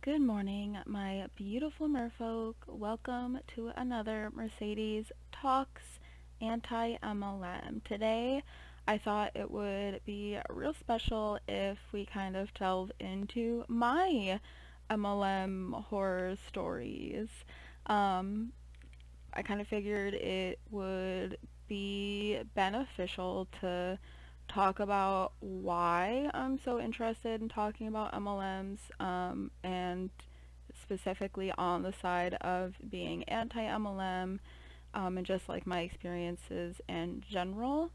Good morning, my beautiful merfolk. Welcome to another Mercedes Talks Anti-MLM. Today, I thought it would be real special if we kind of delve into my MLM horror stories. Um, I kind of figured it would be beneficial to talk about why I'm so interested in talking about MLMs, and specifically on the side of being anti-MLM, and just like my experiences in general.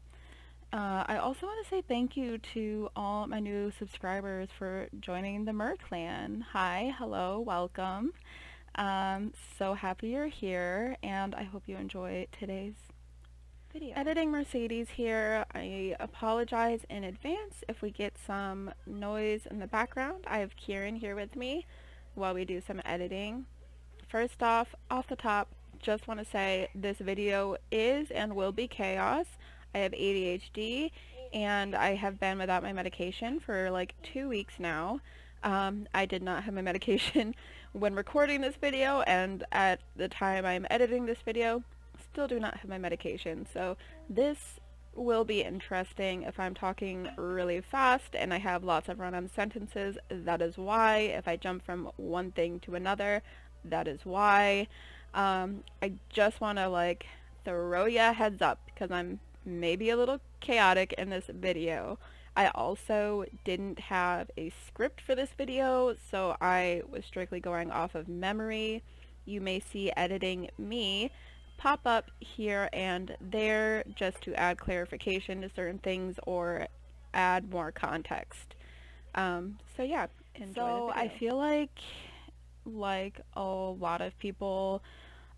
I also want to say thank you to all my new subscribers for joining the Mer Clan. Hi, hello, welcome. So happy you're here, and I hope you enjoy today's video. Editing Mercedes here. I apologize in advance if we get some noise in the background. I have Kieran here with me while we do some editing. First off the top, just want to say this video is and will be chaos. I have ADHD and I have been without my medication for like 2 weeks now. I did not have my medication when recording this video, and at the time I'm editing this video, still do not have my medication. So this will be interesting if I'm talking really fast and I have lots of run-on sentences. That is why. If I jump from one thing to another, that is why. I just want to like throw you a heads up because I'm maybe a little chaotic in this video. I also didn't have a script for this video, so I was strictly going off of memory. You may see editing me pop up here and there just to add clarification to certain things or add more context. So yeah, enjoy the video. I feel like a lot of people,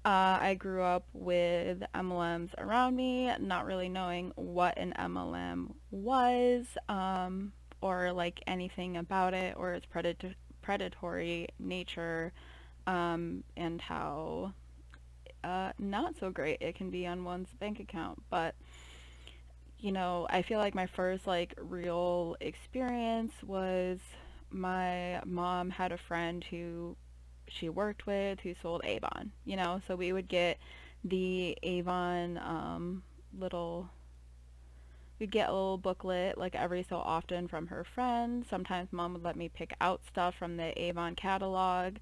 I grew up with MLMs around me, not really knowing what an MLM was, or like anything about it or its predatory nature, and how not so great it can be on one's bank account. But I feel like my first like real experience was my mom had a friend who she worked with who sold Avon, so we would get the Avon little we'd get a little booklet like every so often from her friends. Sometimes mom would let me pick out stuff from the Avon catalog.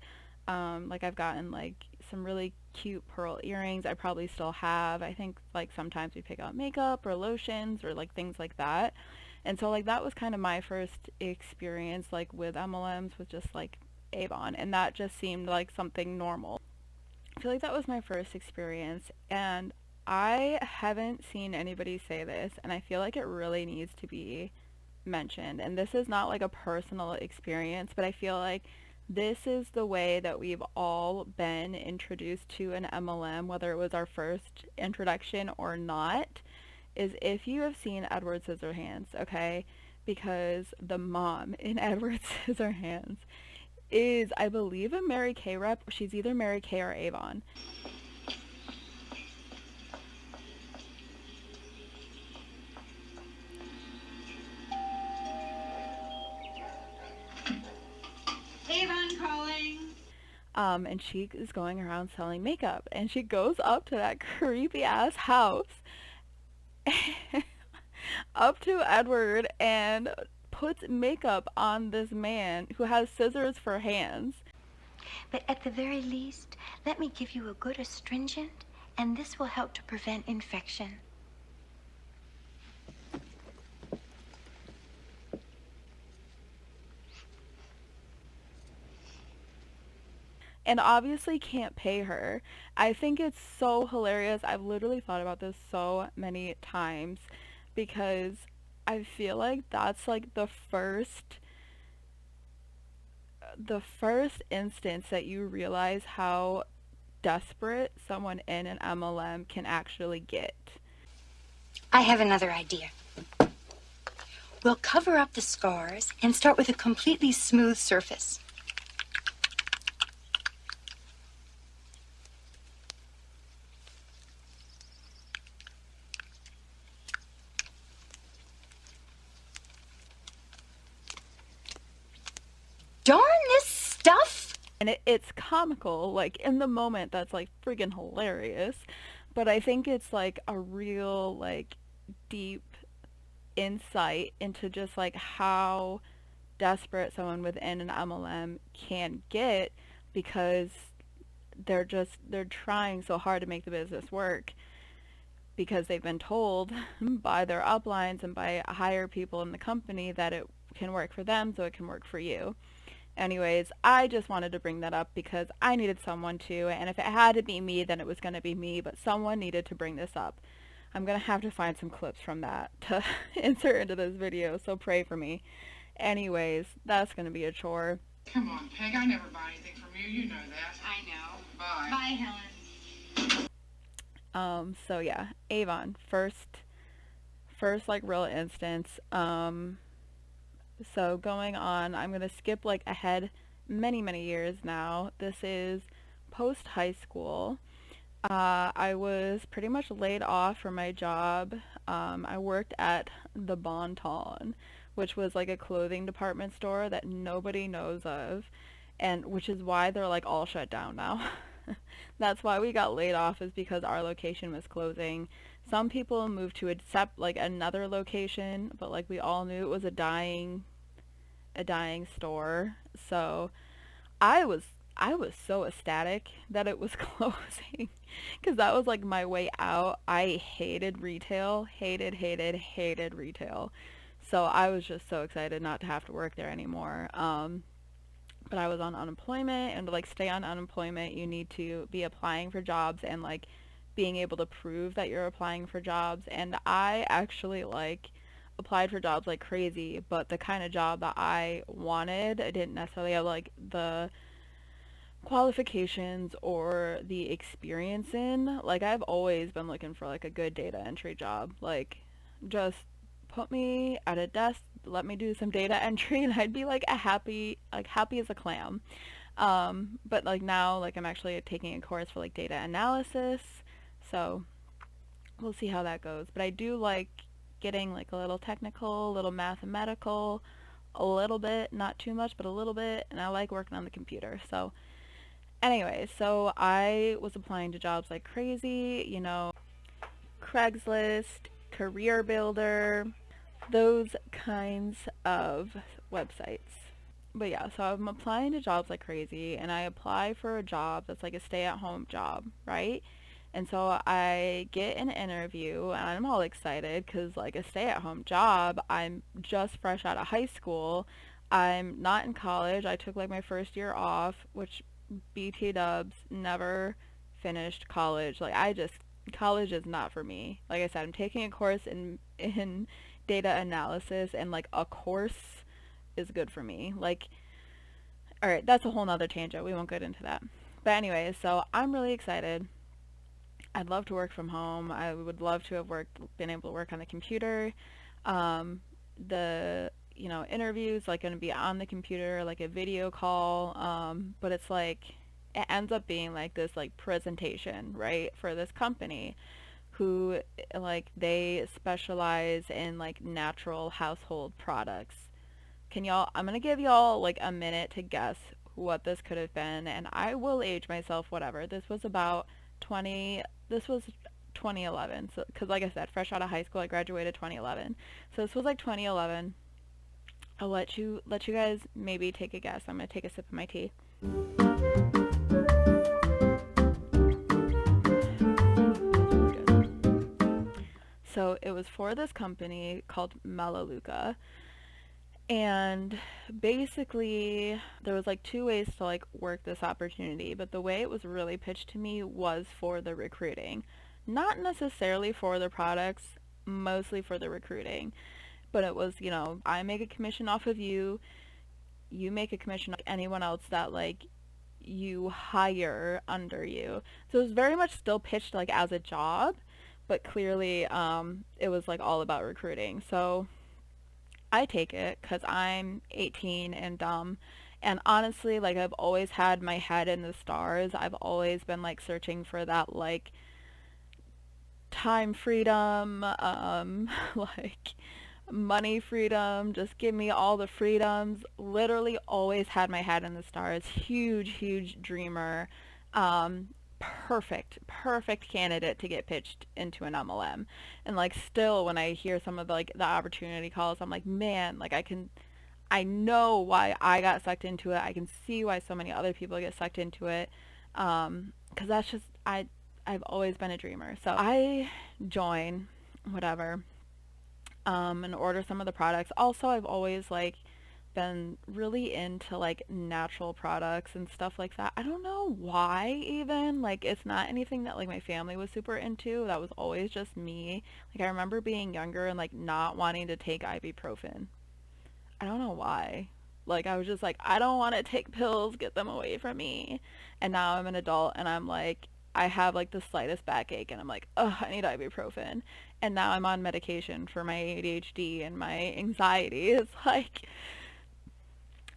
Like I've gotten like some really cute pearl earrings I probably still have. I think like sometimes we pick out makeup or lotions or like things like that. And so like that was kind of my first experience like with MLMs, was just like Avon, and that just seemed like something normal. I feel like that was my first experience, and I haven't seen anybody say this, and I feel like it really needs to be mentioned. And this is not like a personal experience, but I feel like this is the way that we've all been introduced to an MLM, whether it was our first introduction or not, is if you have seen Edward Scissorhands, okay? Because the mom in Edward Scissorhands is, I believe, a Mary Kay rep. She's either Mary Kay or Avon. Avon calling. And she is going around selling makeup, and she goes up to that creepy ass house up to Edward and puts makeup on this man who has scissors for hands. But at the very least, let me give you a good astringent, and this will help to prevent infection. And obviously can't pay her. I think it's so hilarious. I've literally thought about this so many times because I feel like that's like the first instance that you realize how desperate someone in an MLM can actually get. I have another idea. We'll cover up the scars and start with a completely smooth surface. Darn this stuff! and it's comical, like in the moment that's like friggin' hilarious, but I think it's like a real like deep insight into just like how desperate someone within an MLM can get, because they're trying so hard to make the business work, because they've been told by their uplines and by higher people in the company that it can work for them, so it can work for you. Anyways, I just wanted to bring that up because I needed someone to, and if it had to be me, then it was going to be me, but someone needed to bring this up. I'm going to have to find some clips from that to insert into this video, so pray for me. Anyways, that's going to be a chore. Come on, Peg, I never buy anything from you. You know that. I know. Bye. Bye, Helen. So yeah, Avon, first like real instance. So going on, I'm gonna skip like ahead many years now. This is post high school. I was pretty much laid off from my job. I worked at the Bon Ton, which was like a clothing department store that nobody knows of, and which is why they're like all shut down now. That's why we got laid off, is because our location was closing. Some people moved to accept like another location, but like we all knew it was a dying store. So I was I was so ecstatic that it was closing, because that was like my way out. I hated retail, hated retail. So I was just so excited not to have to work there anymore. But I was on unemployment, and to like stay on unemployment, you need to be applying for jobs and like being able to prove that you're applying for jobs. And I actually like applied for jobs like crazy, but the kind of job that I wanted, I didn't necessarily have like the qualifications or the experience in. Like I've always been looking for like a good data entry job. Like just put me at a desk, let me do some data entry, and I'd be like happy as a clam. But like now, like I'm actually taking a course for like data analysis, so we'll see how that goes. But I do like getting like a little technical, a little mathematical, a little bit, not too much, but a little bit, and I like working on the computer. So anyway, so I was applying to jobs like crazy, Craigslist, Career Builder, those kinds of websites. But yeah, so I'm applying to jobs like crazy, and I apply for a job that's like a stay-at-home job, right? And so I get an interview, and I'm all excited because like a stay-at-home job, I'm just fresh out of high school. I'm not in college. I took like my first year off, which BT dubs, never finished college. Like college is not for me. Like I said, I'm taking a course in data analysis, and like a course is good for me. Like, all right, that's a whole nother tangent. We won't get into that. But anyway, so I'm really excited. I'd love to work from home. I would love to have been able to work on the computer. The interviews like going to be on the computer, like a video call. But it's like it ends up being like this like presentation, right, for this company who like they specialize in like natural household products. I'm gonna give y'all like a minute to guess what this could have been, and I will age myself whatever. This was 2011. So cuz like I said, fresh out of high school, I graduated 2011. So this was like 2011. I'll let you guys maybe take a guess. I'm going to take a sip of my tea. So it was for this company called Melaleuca. And basically, there was like two ways to like work this opportunity, but the way it was really pitched to me was for the recruiting. Not necessarily for the products, mostly for the recruiting. But it was, I make a commission off of you, you make a commission off anyone else that like you hire under you. So it was very much still pitched like as a job, but clearly it was like all about recruiting. So I take it because I'm 18 and dumb. And honestly, like I've always had my head in the stars. I've always been like searching for that like time freedom, like money freedom, just give me all the freedoms. Literally always had my head in the stars. Huge, huge dreamer. Um, perfect candidate to get pitched into an MLM. And like still when I hear some of the, like the opportunity calls, I'm like, man, like I know why I got sucked into it. I can see why so many other people get sucked into it. 'Cause that's just I've always been a dreamer. So I join whatever and order some of the products. Also, I've always like been really into like natural products and stuff like that. I don't know why even. Like it's not anything that like my family was super into. That was always just me. Like I remember being younger and like not wanting to take ibuprofen. I don't know why. Like I was just like I don't want to take pills, get them away from me. And now I'm an adult and I'm like I have like the slightest backache and I'm like, "Ugh, I need ibuprofen." And now I'm on medication for my ADHD and my anxiety. It's like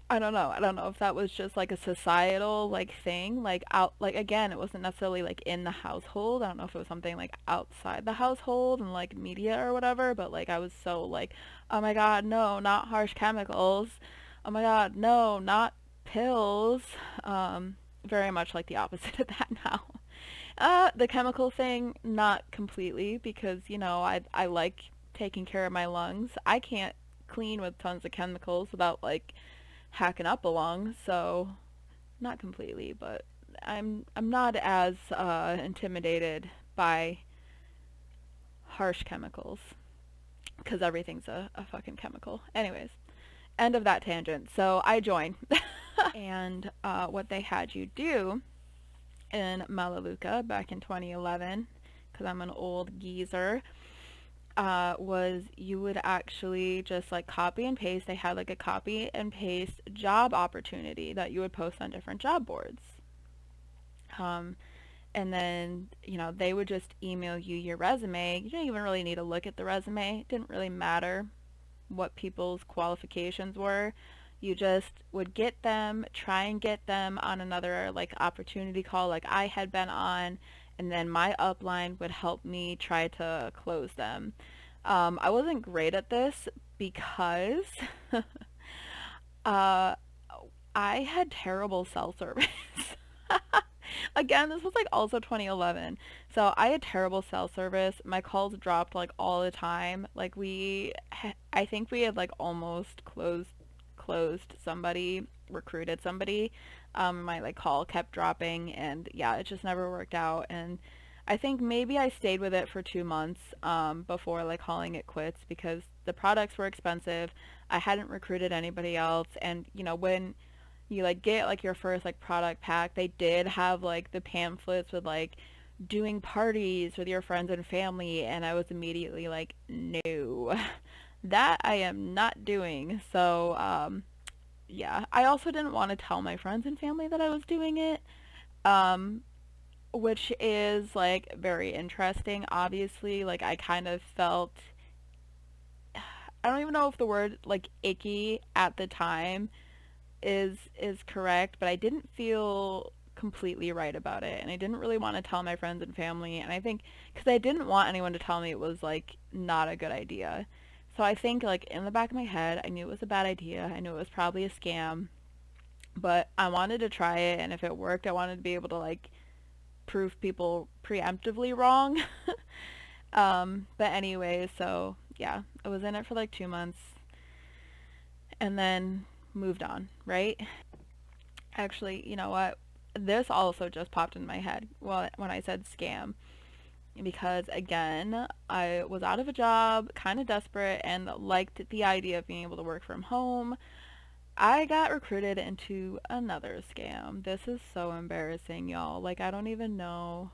I don't know. I don't know if that was just like a societal like thing, like out like again, it wasn't necessarily like in the household. I don't know if it was something like outside the household and like media or whatever, but like I was so like, "Oh my God, no, not harsh chemicals. Oh my God, no, not pills." Very much like the opposite of that now. The chemical thing, not completely because, you know, I like taking care of my lungs. I can't clean with tons of chemicals without like hacking up a lung, so not completely, but I'm not as intimidated by harsh chemicals because everything's a fucking chemical. Anyways, end of that tangent. So I joined, and what they had you do in Melaleuca back in 2011, because I'm an old geezer, was you would actually just like copy and paste. They had like a copy and paste job opportunity that you would post on different job boards. Um, and then, you know, they would just email you your resume. You didn't even really need to look at the resume. It didn't really matter what people's qualifications were. You just would get them, try and get them on another like opportunity call like I had been on, and then my upline would help me try to close them. I wasn't great at this because uh, I had terrible cell service. Again, this was like also 2011. So I had terrible cell service. My calls dropped like all the time. Like I think we had like almost closed somebody, recruited somebody. My like call kept dropping and yeah, it just never worked out. And I think maybe I stayed with it for 2 months before like calling it quits because the products were expensive. I hadn't recruited anybody else, and you know when you like get like your first like product pack, they did have like the pamphlets with like doing parties with your friends and family, and I was immediately like, no, that I am not doing. So yeah, I also didn't want to tell my friends and family that I was doing it, um, which is like very interesting. Obviously, like I kind of felt, I don't even know if the word like icky at the time is correct, but I didn't feel completely right about it, and I didn't really want to tell my friends and family, and I think because I didn't want anyone to tell me it was like not a good idea. So I think like in the back of my head, I knew it was a bad idea. I knew it was probably a scam, but I wanted to try it, and if it worked, I wanted to be able to like prove people preemptively wrong. But anyway, so yeah, I was in it for like 2 months and then moved on, right? Actually, you know what? This also just popped in my head when I said scam. Because again, I was out of a job, kind of desperate, and liked the idea of being able to work from home. I got recruited into another scam. This is so embarrassing, y'all. Like, I don't even know.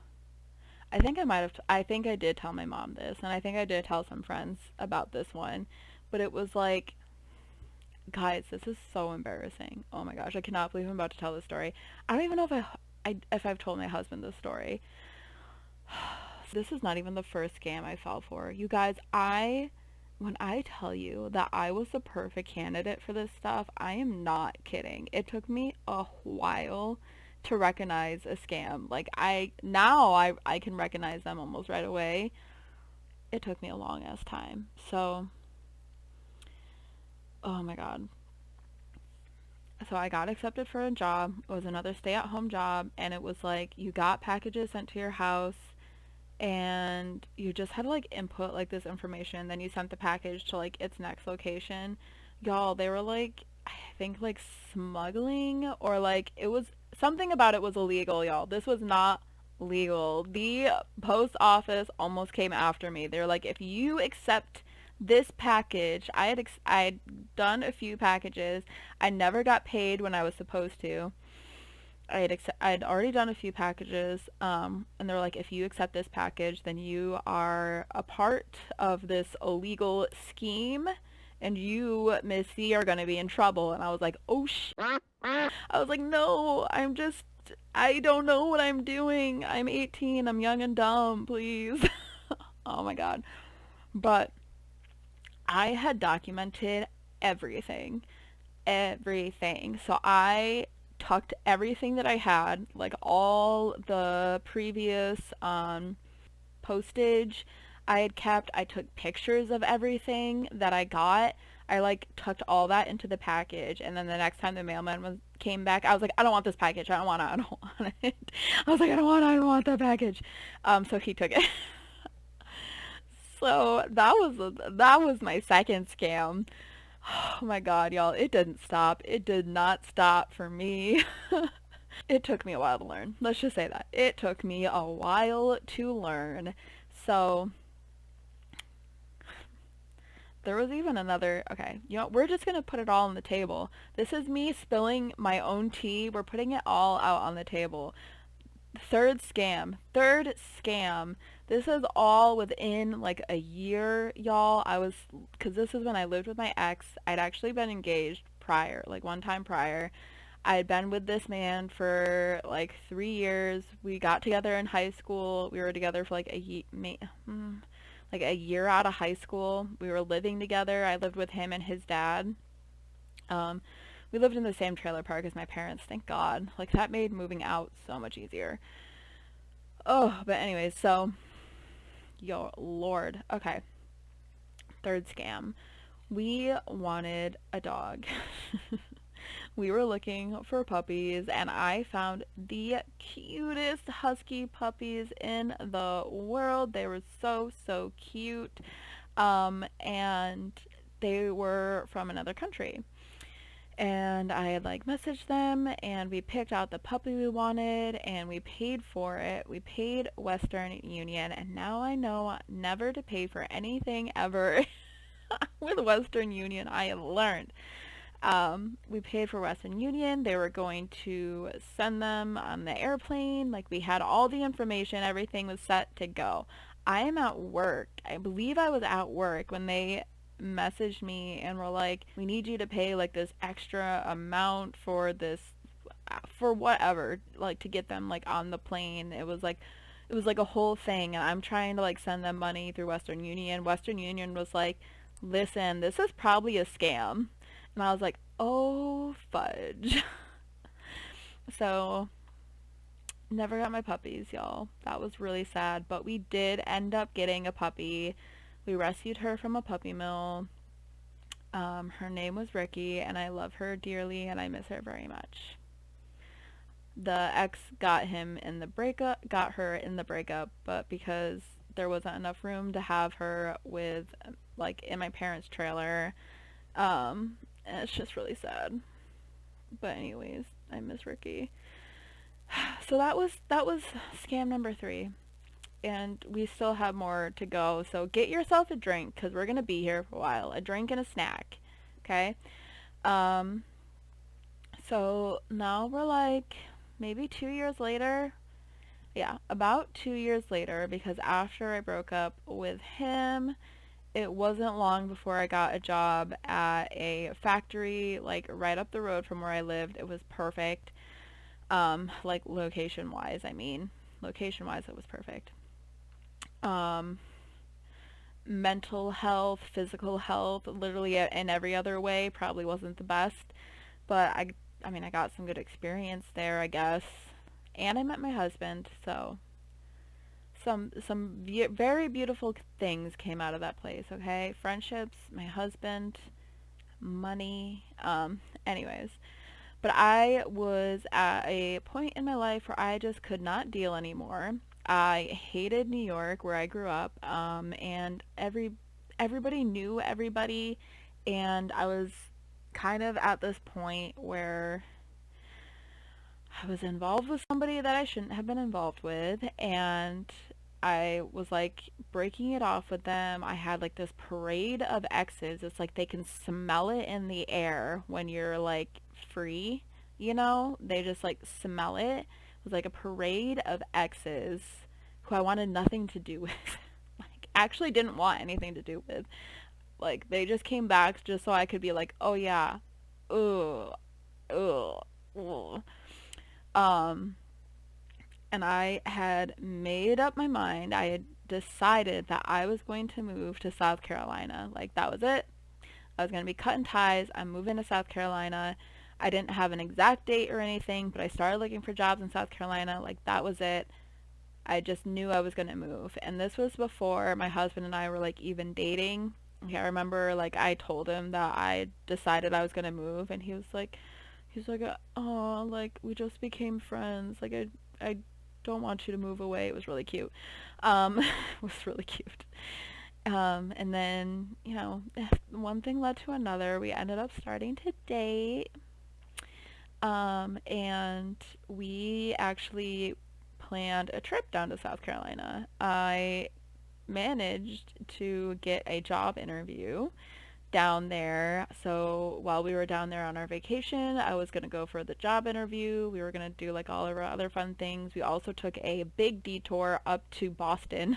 I think I might have, I think I did tell my mom this, and I think I did tell some friends about this one. But it was like, guys, this is so embarrassing. Oh my gosh, I cannot believe I'm about to tell this story. I don't even know if I've told my husband this story. This is not even the first scam I fell for. You guys, when I tell you that I was the perfect candidate for this stuff, I am not kidding. It took me a while to recognize a scam. Like I can recognize them almost right away. It took me a long ass time. So Oh my god. So I got accepted for a job. It was another stay-at-home job, and it was like you got packages sent to your house, and you just had to like input like this information. Then you sent the package to like its next location. Y'all, they were like, I think like smuggling, or like it was something about it was illegal, y'all. This was not legal. The post office almost came after me. They were like, if you accept this package, I had done a few packages. I never got paid when I was supposed to. I had already done a few packages, and they're like, if you accept this package, then you are a part of this illegal scheme, and you, Missy, are gonna be in trouble. And I was like, oh I was like, no, I don't know what I'm doing. I'm 18. I'm young and dumb. Please. Oh my god. But I had documented everything, everything. So I tucked everything that I had, like all the previous postage I had kept. I took pictures of everything that I got. I like tucked all that into the package, and then the next time the mailman came back, I was like, I don't want this package. I don't want it. I don't want it. I was like, I don't want that package. So he took it. So that was my second scam. Oh my god, y'all, it didn't stop. It did not stop for me. It took me a while to learn. Let's just say that. It took me a while to learn. So, there was even another. Okay, you know, we're just gonna put it all on the table. This is me spilling my own tea. We're putting it all out on the table. Third scam. Third scam. This is all within like a year, y'all. Because this is when I lived with my ex. I'd actually been engaged prior, like one time prior. I had been with this man for like 3 years. We got together in high school. We were together for like like a year out of high school. We were living together. I lived with him and his dad. Um, we lived in the same trailer park as my parents, thank God. Like that made moving out so much easier. Oh, but anyways, so yo Lord. Okay. Third scam. We wanted a dog. We were looking for puppies, and I found the cutest husky puppies in the world. They were so, so cute. And they were from another country. And I had like messaged them, and we picked out the puppy we wanted, and we paid for it. We paid Western Union, and now I know never to pay for anything ever with Western Union. I have learned. We paid for Western Union. They were going to send them on the airplane. Like we had all the information. Everything was set to go. I am at work. I believe I was at work when they messaged me and were like, we need you to pay like this extra amount for this, for whatever, like to get them like on the plane. It was like a whole thing, and I'm trying to like send them money through Western Union. Western Union was like, listen, this is probably a scam. And I was like, oh, fudge. So, never got my puppies, y'all. That was really sad. But we did end up getting a puppy. We rescued her from a puppy mill. Her name was Ricky, and I love her dearly, and I miss her very much. The ex got her in the breakup, but because there wasn't enough room to have her with, like, in my parents' trailer, and it's just really sad. But anyways, I miss Ricky. So that was scam number 3, and we still have more to go. So get yourself a drink because we're gonna be here for a while. A drink and a snack, okay? Um, so now we're like maybe 2 years later. Yeah, about 2 years later, because after I broke up with him, it wasn't long before I got a job at a factory, like right up the road from where I lived. It was perfect. Like location wise, I mean. Location wise, it was perfect. Um, Mental health, physical health, literally in every other way, probably wasn't the best. But I mean, I got some good experience there, I guess. And I met my husband, so very beautiful things came out of that place, okay? Friendships, my husband, money. Anyways, but I was at a point in my life where I just could not deal anymore. I hated New York, where I grew up, and everybody knew everybody, and I was kind of at this point where I was involved with somebody that I shouldn't have been involved with, and I was like breaking it off with them. I had like this parade of exes. It's like they can smell it in the air when you're like free, you know? They just like smell it. It was like a parade of exes who I wanted nothing to do with. Like, actually didn't want anything to do with. Like, they just came back just so I could be like, oh yeah, ugh, ugh, ugh. Um, and I had made up my mind. I had decided that I was going to move to South Carolina. Like, that was it. I was going to be cutting ties. I'm moving to South Carolina. I didn't have an exact date or anything, but I started looking for jobs in South Carolina. Like, that was it. I just knew I was going to move. And this was before my husband and I were like even dating. Okay, I remember like I told him that I decided I was going to move, and he's like, oh, like we just became friends. Like I don't want you to move away. It was really cute. It was really cute. And then, you know, one thing led to another. We ended up starting to date. And we actually planned a trip down to South Carolina. I managed to get a job interview down there. So while we were down there on our vacation, I was going to go for the job interview. We were going to do like all of our other fun things. We also took a big detour up to Boston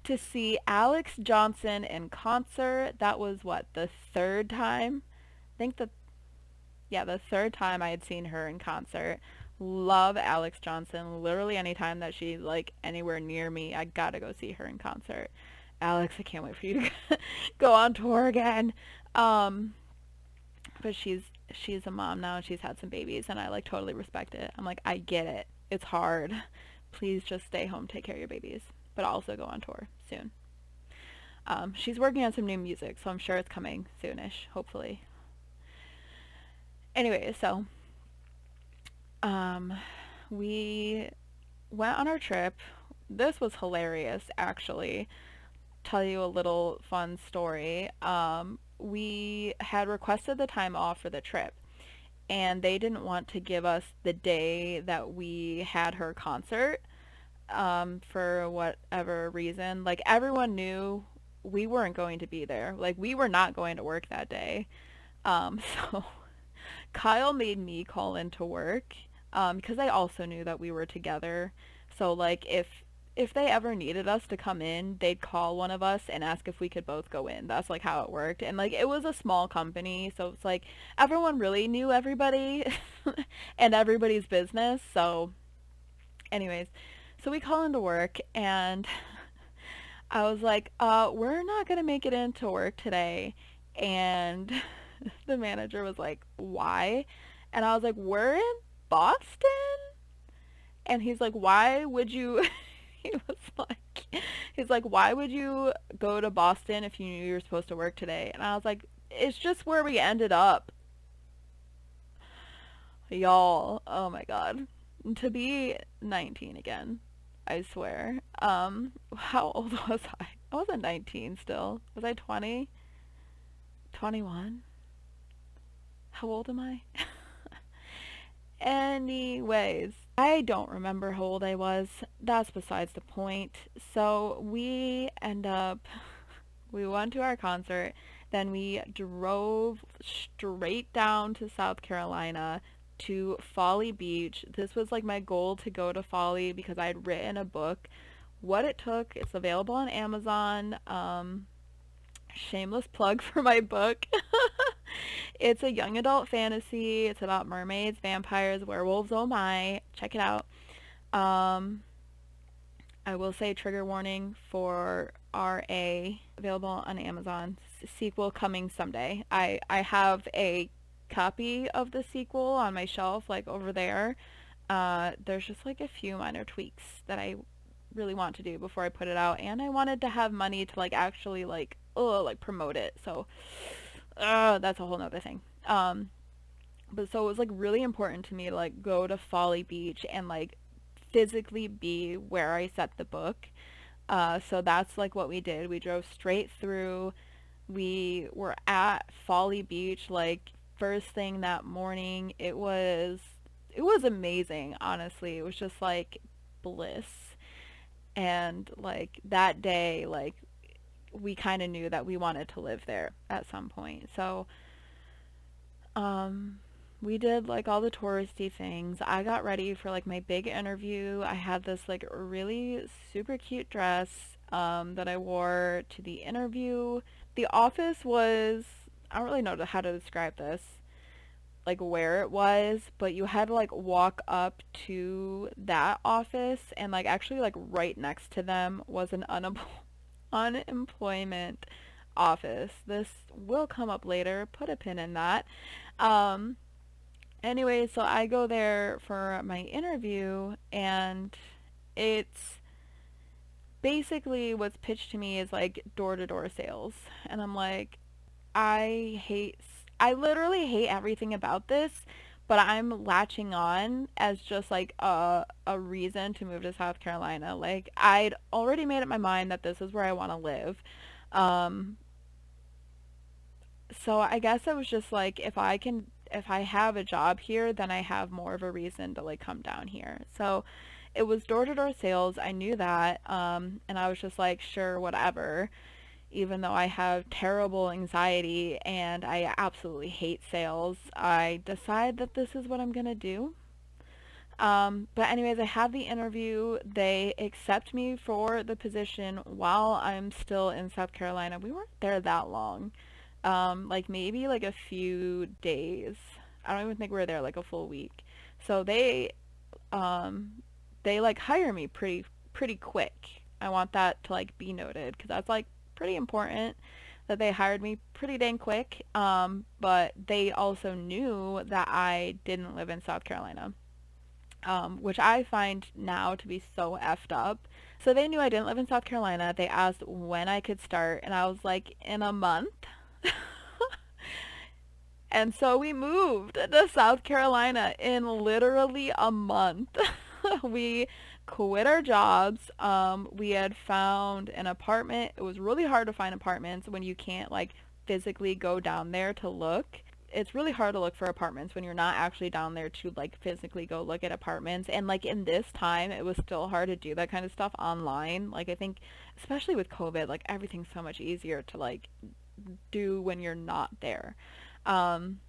to see Alex Johnson in concert. That was what, the third time? I think the third time I had seen her in concert. Love Alex Johnson. Literally anytime that she's like anywhere near me, I gotta go see her in concert. Alex, I can't wait for you to go on tour again. Um, but she's a mom now and she's had some babies, and I like totally respect it. I'm like, I get it. It's hard. Please just stay home, take care of your babies, but also go on tour soon. She's working on some new music, so I'm sure it's coming soonish, hopefully. Anyway, so um, we went on our trip. This was hilarious, actually. Tell you a little fun story. We had requested the time off for the trip, and they didn't want to give us the day that we had her concert, for whatever reason. Like, everyone knew we weren't going to be there. Like, we were not going to work that day. So Kyle made me call into work, because they also knew that we were together. So like if they ever needed us to come in, they'd call one of us and ask if we could both go in. That's like how it worked. And like it was a small company, so it's like everyone really knew everybody and everybody's business. So anyways, so we call into work, and I was like, we're not gonna make it into work today. And the manager was like, why? And I was like, we're in Boston? And he's like, why would you he was he's like, why would you go to Boston if you knew you were supposed to work today? And I was like, it's just where we ended up. Y'all, oh my god. To be 19 again, I swear. How old was I? I wasn't 19 still. Was I 20? 21? How old am I? Anyways, I don't remember how old I was. That's besides the point. So we went to our concert, then we drove straight down to South Carolina to Folly Beach. This was like my goal, to go to Folly, because I had written a book, What It Took. It's available on Amazon. Shameless plug for my book. It's a young adult fantasy. It's about mermaids, vampires, werewolves. Oh my. Check it out. Um, I will say trigger warning for RA, available on Amazon. Sequel coming someday. I have a copy of the sequel on my shelf, like over there. There's just like a few minor tweaks that I really want to do before I put it out, and I wanted to have money to like actually like promote it. So That's a whole nother thing. But so it was like really important to me to like go to Folly Beach and like physically be where I set the book. So that's like what we did. We drove straight through. We were at Folly Beach like first thing that morning. It was amazing, honestly. It was just like bliss. And like that day, like we kind of knew that we wanted to live there at some point. So um we did like all the touristy things. I got ready for like my big interview. I had this like really super cute dress that I wore to the interview. The office was, I don't really know how to describe this, like where it was, but you had to like walk up to that office and like actually like right next to them was an unemployment office. This will come up later. Put a pin in that. Um, Anyway, so I go there for my interview, and it's basically what's pitched to me is like door to door sales. And I'm like, I literally hate everything about this, but I'm latching on as just like a reason to move to South Carolina. Like, I'd already made up my mind that this is where I want to live. Um, so I guess I was just like, if I have a job here, then I have more of a reason to like come down here. So it was door to door sales. I knew that. And I was just like, sure, whatever. Even though I have terrible anxiety and I absolutely hate sales, I decide that this is what I'm gonna do. But anyways, I have the interview. They accept me for the position while I'm still in South Carolina. We weren't there that long. Like maybe like a few days. I don't even think we were there like a full week. So um they like hire me pretty quick. I want that to like be noted because that's like pretty important that they hired me pretty dang quick. But they also knew that I didn't live in South Carolina, which I find now to be so effed up. So they knew I didn't live in South Carolina. They asked when I could start, and I was like, in a month. And so we moved to South Carolina in literally a month. We quit our jobs. We had found an apartment. It was really hard to find apartments when you can't like physically go down there to look. It's really hard to look for apartments when you're not actually down there to like physically go look at apartments. And like in this time, it was still hard to do that kind of stuff online. Like I think, especially with COVID, like everything's so much easier to like do when you're not there. Um,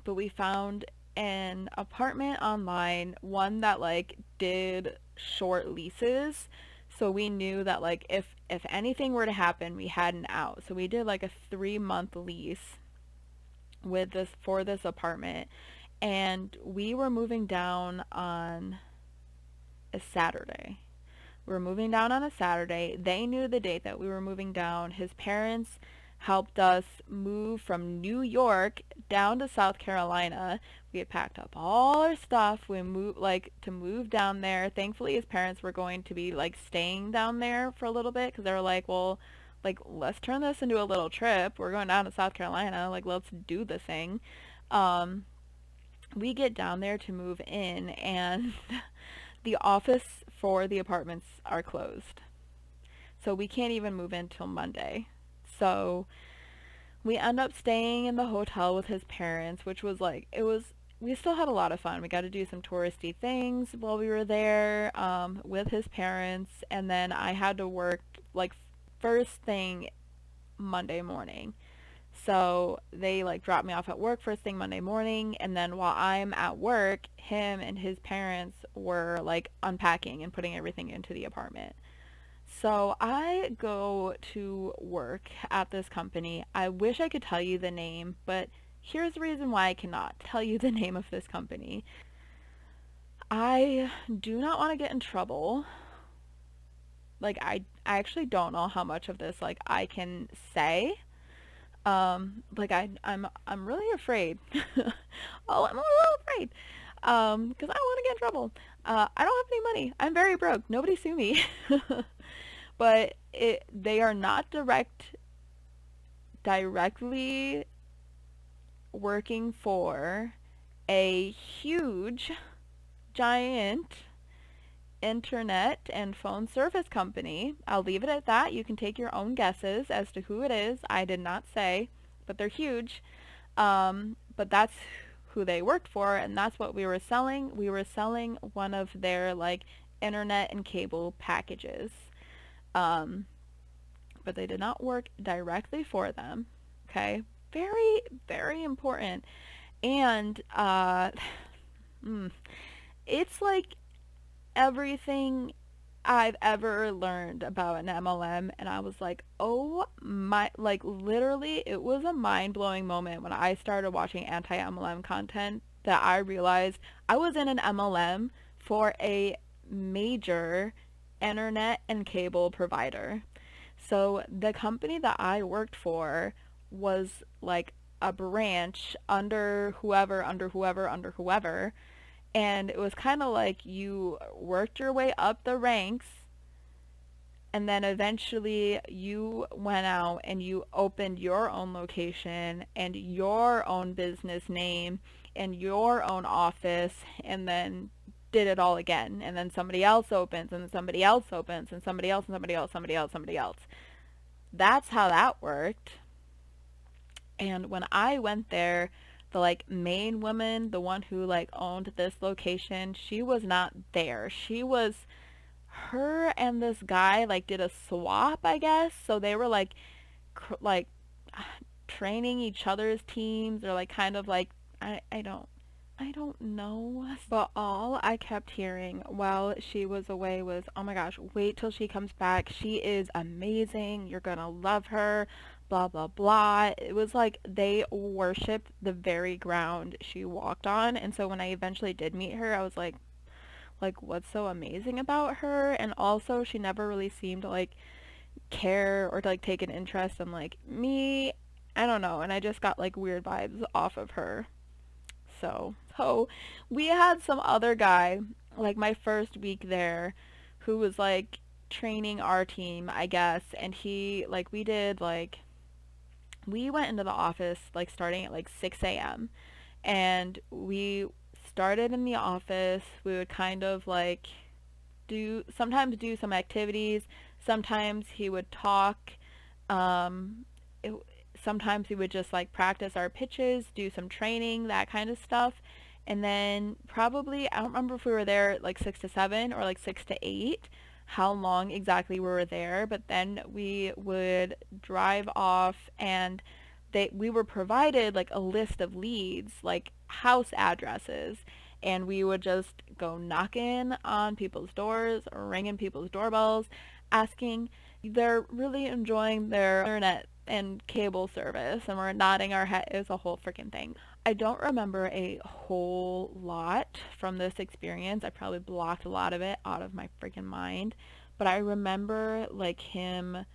but we found an apartment online, one that like did short leases. So we knew that like if anything were to happen, we had an out. So we did like a 3-month lease with this for this apartment, and we were moving down on a Saturday. We were moving down on a Saturday. They knew the date that we were moving down. His parents helped us move from New York down to South Carolina. We had packed up all our stuff. We moved like to move down there. Thankfully, his parents were going to be like staying down there for a little bit because they were like, well, like let's turn this into a little trip. We're going down to South Carolina. Like let's do the thing. Um, we get down there to move in, and the office for the apartments are closed. So we can't even move in till Monday. So we end up staying in the hotel with his parents, which was like, we still had a lot of fun. We got to do some touristy things while we were there with his parents. And then I had to work like first thing Monday morning. So they like dropped me off at work first thing Monday morning, and then while I'm at work, him and his parents were like unpacking and putting everything into the apartment. So I go to work at this company. I wish I could tell you the name, but here's the reason why I cannot tell you the name of this company. I do not want to get in trouble. Like I actually don't know how much of this like I can say. Like I'm really afraid. Oh, I'm a little afraid. Because I don't want to get in trouble. I don't have any money. I'm very broke. Nobody sue me. But they are not direct directly working for a huge, giant internet and phone service company. I'll leave it at that. You can take your own guesses as to who it is. I did not say, but they're huge. But that's who they worked for, and that's what we were selling. We were selling one of their like internet and cable packages. Um, but they did not work directly for them. Okay, very very important. And it's like everything I've ever learned about an MLM, and I was like, oh my, like literally it was a mind-blowing moment when I started watching anti-MLM content that I realized I was in an MLM for a major internet and cable provider. So the company that I worked for was like a branch under whoever, under whoever, under whoever, and it was kind of like you worked your way up the ranks, and then eventually you went out and you opened your own location and your own business name and your own office, and then did it all again, and then somebody else opens and somebody else opens and somebody else and somebody else, somebody else, somebody else. That's how that worked. And when I went there, the like main woman, the one who like owned this location, she was not there. She was, her and this guy like did a swap, I guess. So they were like like training each other's teams, or like kind of like I don't know. But all I kept hearing while she was away was, oh my gosh, wait till she comes back. She is amazing. You're gonna love her. Blah, blah, blah. It was like they worshiped the very ground she walked on. And so when I eventually did meet her, I was like, what's so amazing about her? And also, she never really seemed to like care or to like take an interest in like me. I don't know. And I just got like weird vibes off of her. So we had some other guy, like my first week there, who was like training our team, I guess, and he like we went into the office like starting at like 6 a.m. and we started in the office. We would kind of like sometimes do some activities, sometimes he would talk, um, it, sometimes we would just like practice our pitches, do some training, that kind of stuff. And then probably, I don't remember if we were there like 6 to 7 or like 6 to 8, how long exactly we were there, but then we would drive off, and we were provided like a list of leads, like house addresses, and we would just go knocking on people's doors or ringing people's doorbells, asking. They're really enjoying their internet and cable service, and we're nodding our head. It was a whole freaking thing. I don't remember a whole lot from this experience. I probably blocked a lot of it out of my freaking mind, but I remember like him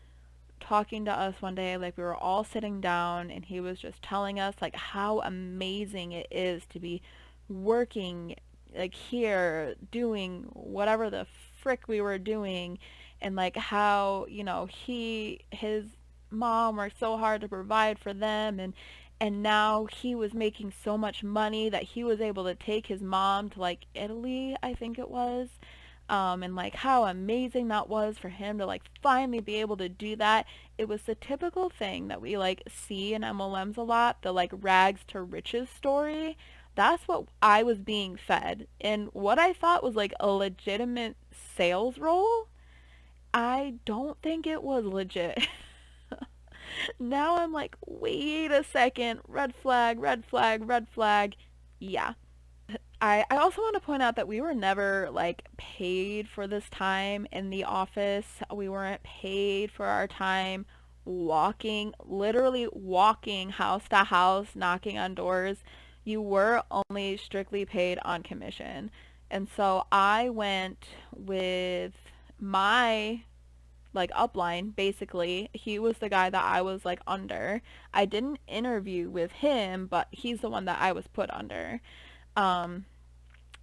talking to us one day, like we were all sitting down, and he was just telling us like how amazing it is to be working like here doing whatever the frick we were doing, and like how, his mom worked so hard to provide for them, and now he was making so much money that he was able to take his mom to like Italy, I think it was, and like how amazing that was for him to like finally be able to do that. It was the typical thing that we like see in MLMs a lot, the like rags to riches story. That's what I was being fed. And what I thought was like a legitimate sales role, I don't think it was legit. Now I'm like, wait a second, red flag, red flag, red flag. Yeah. I also want to point out that we were never like paid for this time in the office. We weren't paid for our time walking, literally walking house to house, knocking on doors. You were only strictly paid on commission. And so I went with my like upline, basically. He was the guy that I was like under. I didn't interview with him, but he's the one that I was put under. Um,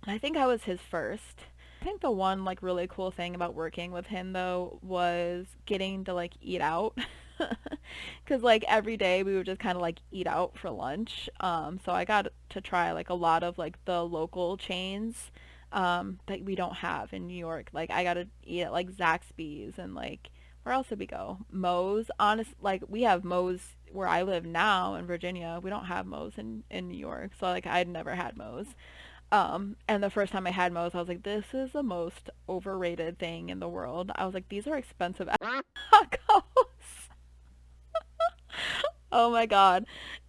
I think I was his first. I think the one like really cool thing about working with him though was getting to like eat out. Because like every day we would just kind of like eat out for lunch. So I got to try like a lot of like the local chains that we don't have in New York. Like I got to eat at like Zaxby's and like where else did we go? Moe's. Honest, like we have Moe's where I live now in Virginia. We don't have Moe's in New York. So like I'd never had Moe's. And the first time I had Moe's, I was like, this is the most overrated thing in the world. I was like, these are expensive tacos. Oh my god.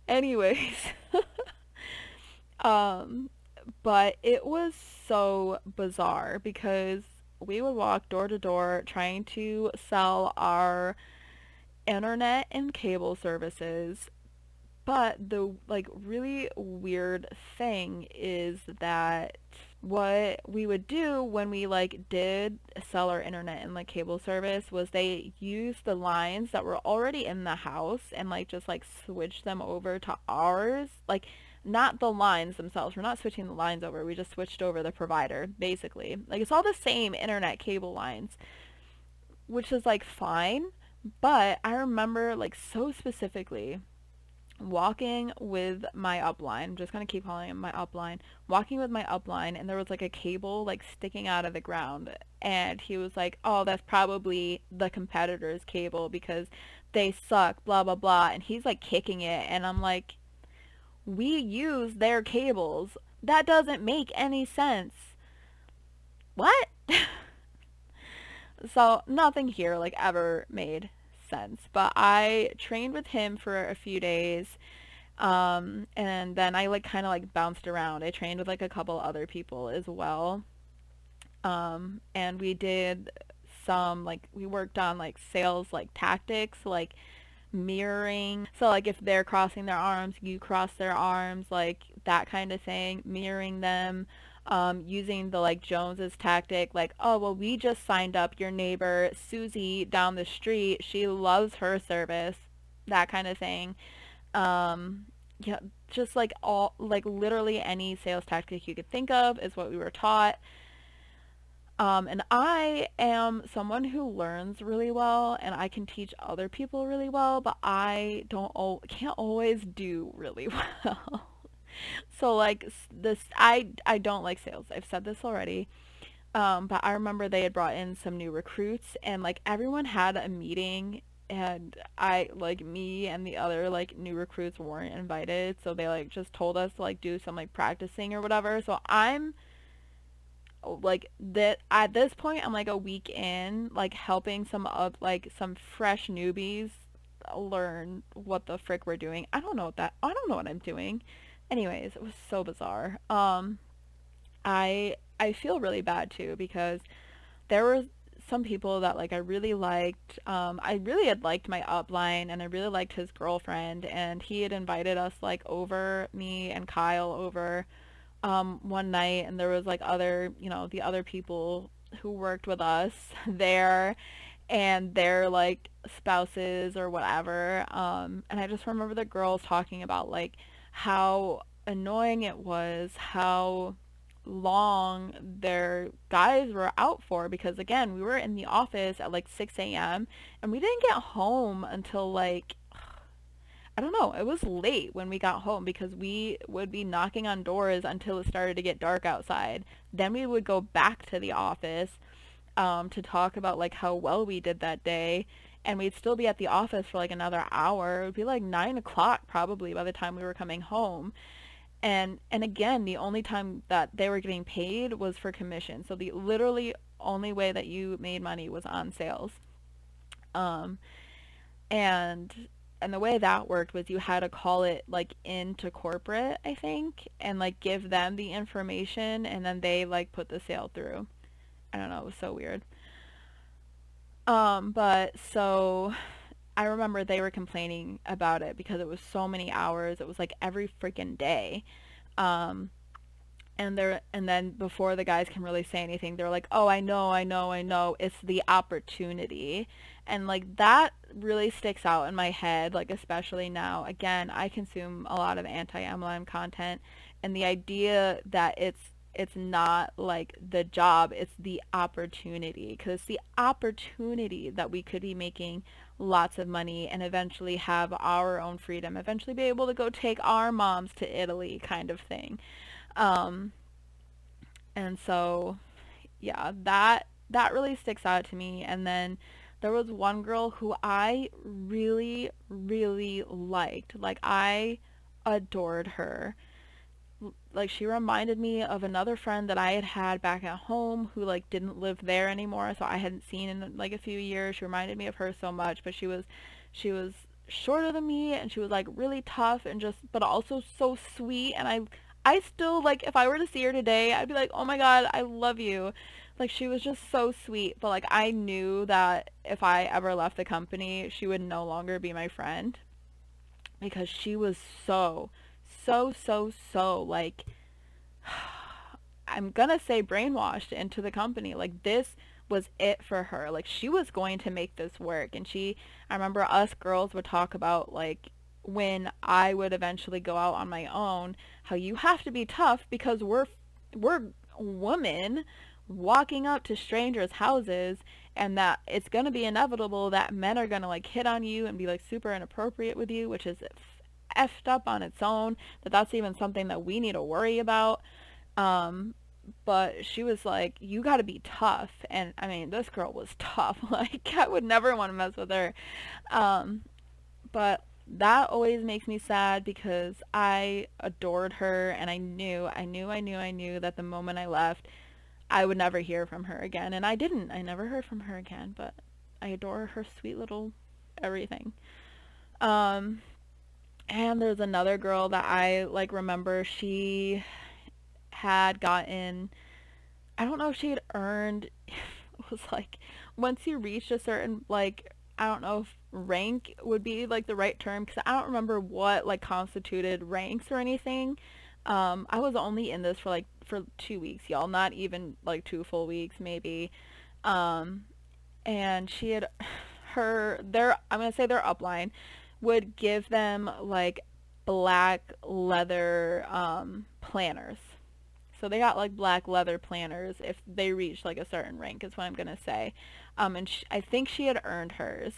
Anyways, um, but it was so bizarre because we would walk door to door trying to sell our internet and cable services. But the like really weird thing is that what we would do when we like did sell our internet and like cable service was they used the lines that were already in the house and like just like switch them over to ours, like not the lines themselves. We're not switching the lines over, we just switched over the provider basically. Like it's all the same internet cable lines, which is like fine. But I remember like so specifically walking with my upline. I'm just gonna keep calling him my upline. Walking with my upline, and there was like a cable like sticking out of the ground, and he was like, "Oh, that's probably the competitor's cable because they suck." Blah blah blah, and he's like kicking it, and I'm like, "We use their cables. That doesn't make any sense." What? So nothing here like ever made sense. But I trained with him for a few days. And then I like kind of like bounced around. I trained with like a couple other people as well. And we did some like we worked on like sales like tactics, like mirroring. So like if they're crossing their arms, you cross their arms, like that kind of thing, mirroring them. Using the like Jones's tactic, like, oh well, we just signed up your neighbor Susie down the street. She loves her service, that kind of thing. Um, yeah, just like all, like literally any sales tactic you could think of is what we were taught. And I am someone who learns really well and I can teach other people really well, but I can't always do really well. So like this, I don't like sales. I've said this already. But I remember they had brought in some new recruits and like everyone had a meeting and I like me and the other like new recruits weren't invited, so they like just told us to like do some like practicing or whatever. So I'm like that at this point I'm like a week in like helping some of like some fresh newbies learn what the frick we're doing. I don't know what I'm doing. Anyways, it was so bizarre. I feel really bad too because there were some people that like I really liked. I really had liked my upline and I really liked his girlfriend and he had invited us like over, me and Kyle over one night, and there was like other, the other people who worked with us there and their like spouses or whatever. And I just remember the girls talking about like how annoying it was, how long their guys were out for because again we were in the office at like 6 a.m. and we didn't get home until like I don't know, it was late when we got home because we would be knocking on doors until it started to get dark outside. Then we would go back to the office to talk about like how well we did that day, and we'd still be at the office for like another hour. It would be like 9 o'clock probably by the time we were coming home. And again, the only time that they were getting paid was for commission. So the literally only way that you made money was on sales. Um, and and the way that worked was you had to call it like into corporate, I think, and like give them the information and then they like put the sale through. I don't know, it was so weird. But so I remember they were complaining about it because it was so many hours. It was like every freaking day. Um, and then before the guys can really say anything, they're like, "Oh, I know. It's the opportunity." And like that really sticks out in my head, like especially now. Again, I consume a lot of anti-MLM content, and the idea that it's not like the job, it's the opportunity, because it's the opportunity that we could be making lots of money and eventually have our own freedom, eventually be able to go take our moms to Italy kind of thing. Um, and so yeah, that really sticks out to me. And then there was one girl who I really, really liked. Like, I adored her. Like, she reminded me of another friend that I had had back at home who like didn't live there anymore, so I hadn't seen in like a few years. She reminded me of her so much, but she was shorter than me, and she was like really tough and just but also so sweet. And I still, like, if I were to see her today, I'd be like, "Oh my God, I love you." Like, she was just so sweet, but like I knew that if I ever left the company, she would no longer be my friend because she was so like, I'm gonna say brainwashed into the company. Like, this was it for her. Like, she was going to make this work. And I remember us girls would talk about, like, when I would eventually go out on my own, how you have to be tough because we're women walking up to strangers' houses, and that it's gonna be inevitable that men are gonna like hit on you and be like super inappropriate with you, which is effed up on its own. That's even something that we need to worry about. um, but she was like, you got to be tough. And I mean, this girl was tough. Like, I would never want to mess with her. Um, but that always makes me sad because I adored her, and I knew that the moment I left, I would never hear from her again. And I didn't. I never heard from her again, but I adore her sweet little everything. Um, and there's another girl that I like remember. She had gotten, I don't know if she had earned, it was like, once you reached a certain, like, I don't know if rank would be like the right term because I don't remember what like constituted ranks or anything. I was only in this for 2 weeks, y'all, not even like 2 full weeks maybe. Um, and she had I'm gonna say their upline would give them like black leather planners. So they got like black leather planners if they reached like a certain rank, is what I'm gonna say. And I think she had earned hers.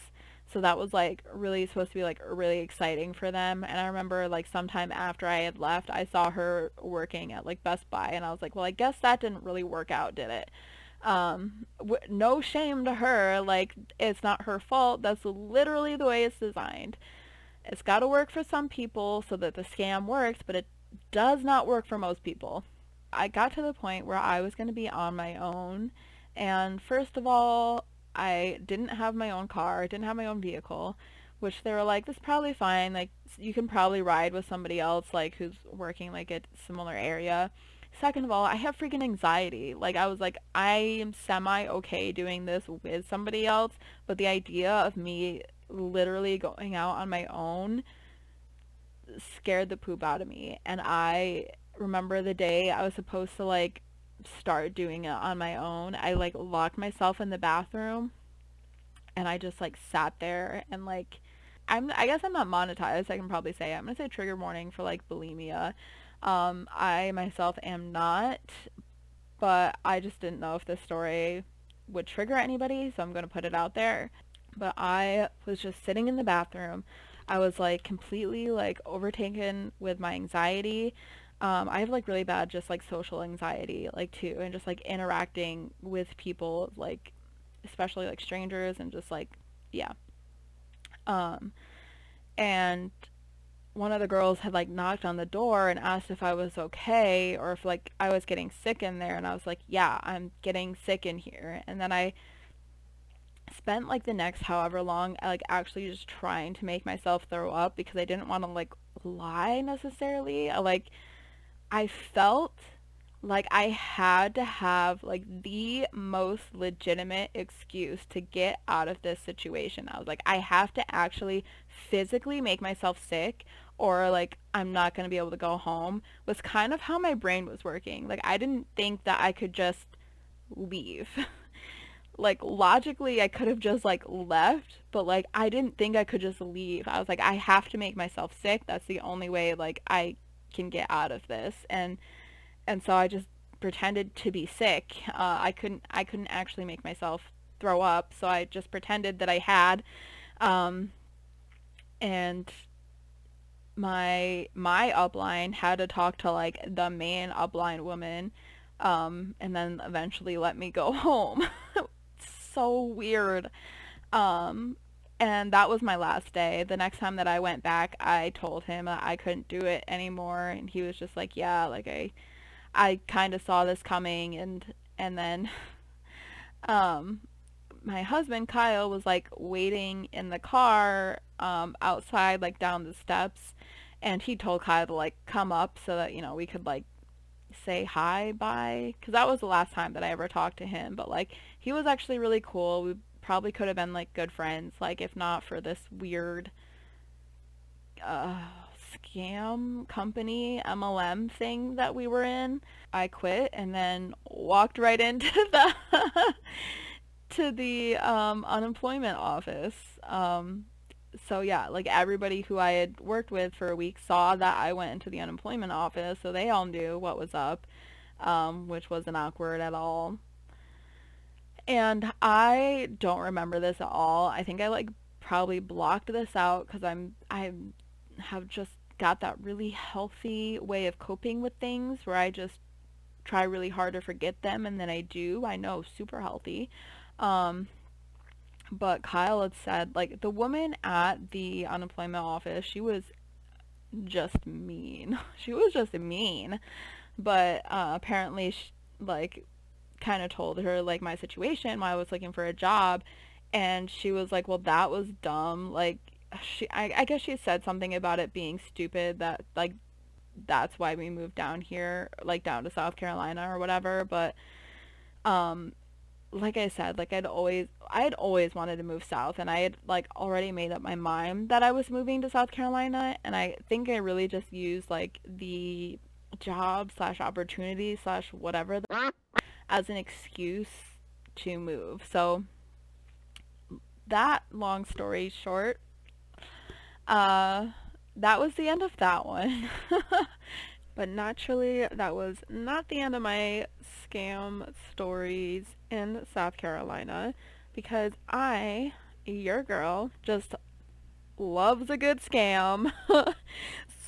So that was like really supposed to be like really exciting for them. And I remember like sometime after I had left, I saw her working at like Best Buy, and I was like, well, I guess that didn't really work out, did it? No shame to her. Like, it's not her fault. That's literally the way it's designed. It's got to work for some people so that the scam works, but it does not work for most people. I got to the point where I was going to be on my own. And first of all, I didn't have my own car, I didn't have my own vehicle, which they were like, this is probably fine. Like, you can probably ride with somebody else, like, who's working, like, at a similar area. Second of all, I have freaking anxiety. Like, I was like, I am semi okay doing this with somebody else, but the idea of me literally going out on my own scared the poop out of me. And I remember the day I was supposed to like start doing it on my own, I like locked myself in the bathroom and I just like sat there and like, I guess I'm not monetized. I can probably say I'm gonna say trigger warning for like bulimia. I myself am not, but I just didn't know if this story would trigger anybody, so I'm gonna put it out there. But I was just sitting in the bathroom. I was like completely like overtaken with my anxiety. I have like really bad just like social anxiety like too, and just like interacting with people, like especially like strangers, and just like, yeah. Um, and one of the girls had like knocked on the door and asked if I was okay or if like I was getting sick in there, and I was like, yeah, I'm getting sick in here. And then I spent like the next however long like actually just trying to make myself throw up because I didn't want to like lie necessarily. I felt like I had to have like the most legitimate excuse to get out of this situation. I was like, I have to actually physically make myself sick, or like I'm not going to be able to go home, was kind of how my brain was working. Like, I didn't think that I could just leave. Like, logically I could have just like left, but like I didn't think I could just leave. I was like, I have to make myself sick. That's the only way like I can get out of this. And so I just pretended to be sick. I couldn't actually make myself throw up, so I just pretended that I had. Um, and my upline had to talk to like the main upline woman, and then eventually let me go home. So weird. Um, and that was my last day. The next time that I went back, I told him that I couldn't do it anymore, and he was just like, "Yeah, like I kind of saw this coming." And then um my husband Kyle was like waiting in the car outside, like down the steps, and he told Kyle to like come up so that we could like say hi, bye, because that was the last time that I ever talked to him. But like he was actually really cool. We probably could have been like good friends, like if not for this weird uh scam company MLM thing that we were in. I quit and then walked right into the to the unemployment office. So yeah, like everybody who I had worked with for a week saw that I went into the unemployment office, so they all knew what was up, which wasn't awkward at all. And I don't remember this at all. I think I like probably blocked this out because I have just got that really healthy way of coping with things where I just try really hard to forget them, and then I do. I know, super healthy. Um, but Kyle had said, like, the woman at the unemployment office, she was just mean. She was just mean. But apparently, like, kind of told her, like, my situation while I was looking for a job. And she was like, well, that was dumb. Like, I guess she said something about it being stupid that, like, that's why we moved down here, like, down to South Carolina or whatever. But, um, like I said, like I had always wanted to move south, and I had like already made up my mind that I was moving to South Carolina, and I think I really just used like the job slash opportunity slash whatever as an excuse to move. So that, long story short, uh that was the end of that one. But naturally, that was not the end of my scam stories in South Carolina, because your girl, just loves a good scam.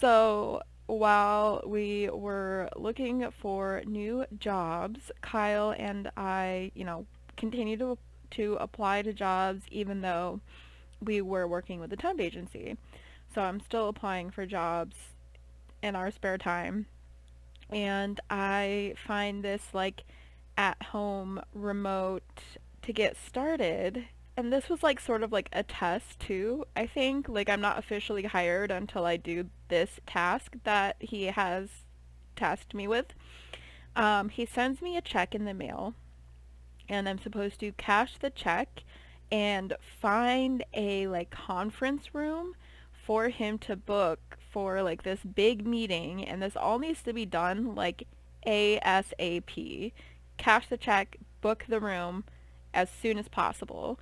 So while we were looking for new jobs, Kyle and I, continued to apply to jobs even though we were working with a temp agency. So I'm still applying for jobs in our spare time, and I find this like at home remote to get started. And this was like sort of like a test too, I think. Like I'm not officially hired until I do this task that he has tasked me with. He sends me a check in the mail, and I'm supposed to cash the check and find a like conference room for him to book for like this big meeting, and this all needs to be done like ASAP. Cash the check, book the room as soon as possible.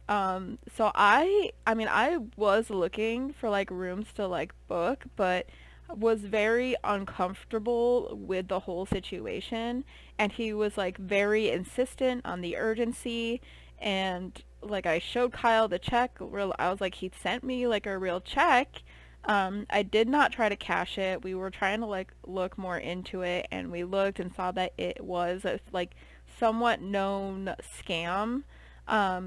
So I mean I was looking for like rooms to like book, but was very uncomfortable with the whole situation, and he was like very insistent on the urgency. And like I showed Kyle the check, I was like, he sent me like a real check. I did not try to cash it. We were trying to like look more into it, and we looked and saw that it was a like somewhat known scam.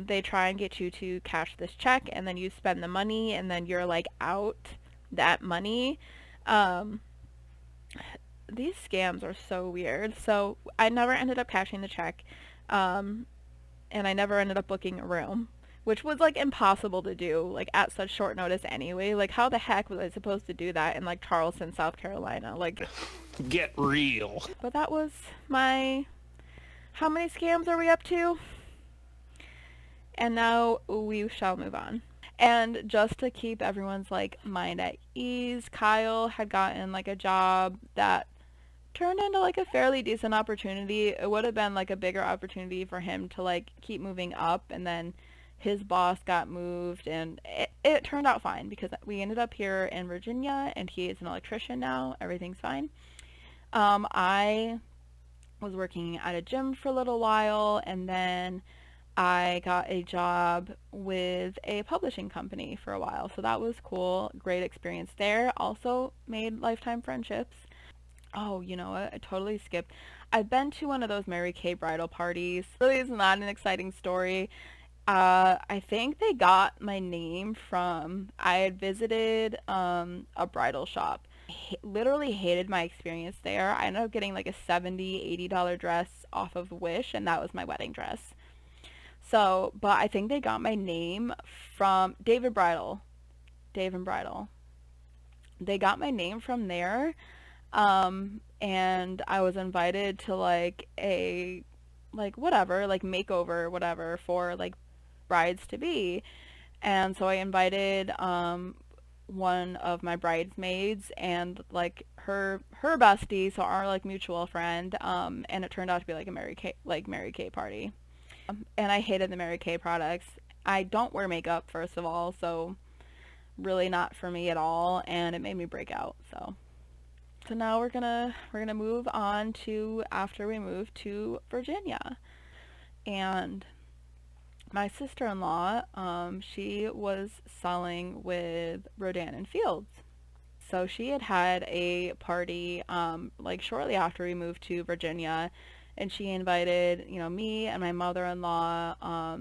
They try and get you to cash this check, and then you spend the money, and then you're like out that money. um, these scams are so weird. So I never ended up cashing the check, um, and I never ended up booking a room, which was like impossible to do, like at such short notice anyway. Like how the heck was I supposed to do that in like Charleston, South Carolina? Like, Get real. but that was my. How many scams are we up to? And now we shall move on. And just to keep everyone's like mind at ease, Kyle had gotten like a job that turned into like a fairly decent opportunity. It would have been like a bigger opportunity for him to like keep moving up, and then his boss got moved, and it turned out fine because we ended up here in Virginia, and he is an electrician now. Everything's fine. I was working at a gym for a little while, and then I got a job with a publishing company for a while. So that was cool. Great experience there. Also made lifetime friendships. Oh, you know what? I totally skipped. I've been to one of those Mary Kay bridal parties. Really is not an exciting story. I think they got my name from I had visited a bridal shop. Literally hated my experience there. I ended up getting like a $70-$80 dress off of Wish, and that was my wedding dress. So, but I think they got my name from Dave and Bridal. They got my name from there. And I was invited to like a like whatever, like makeover, whatever for like brides to be. And so I invited one of my bridesmaids and like her bestie, so our like mutual friend, and it turned out to be like a Mary Kay party. And I hated the Mary Kay products. I don't wear makeup first of all, so really not for me at all, and it made me break out. So now we're gonna move on to after we move to Virginia. And my sister-in-law, she was selling with Rodan and Fields. So she had had a party like shortly after we moved to Virginia, and she invited, me and my mother-in-law.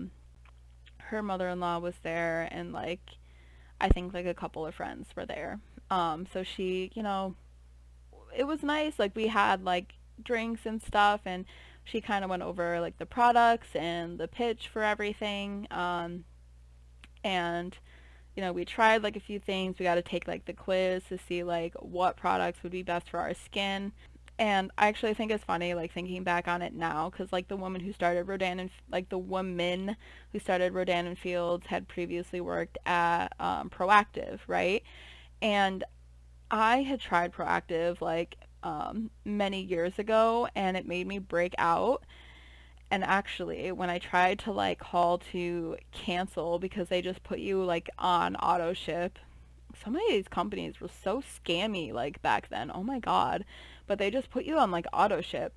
Her mother-in-law was there, and like I think like a couple of friends were there. So she, it was nice. Like we had like drinks and stuff, and she kind of went over like the products and the pitch for everything. And we tried like a few things. We got to take like the quiz to see like what products would be best for our skin. And I actually think it's funny, like thinking back on it now, because like the woman who started Rodan and like the woman who started Rodan and Fields had previously worked at Proactive, right? And I had tried Proactive like many years ago, and it made me break out. And actually, when I tried to like call to cancel because they just put you like on auto ship, some of these companies were so scammy like back then. Oh my god. But they just put you on like auto ship.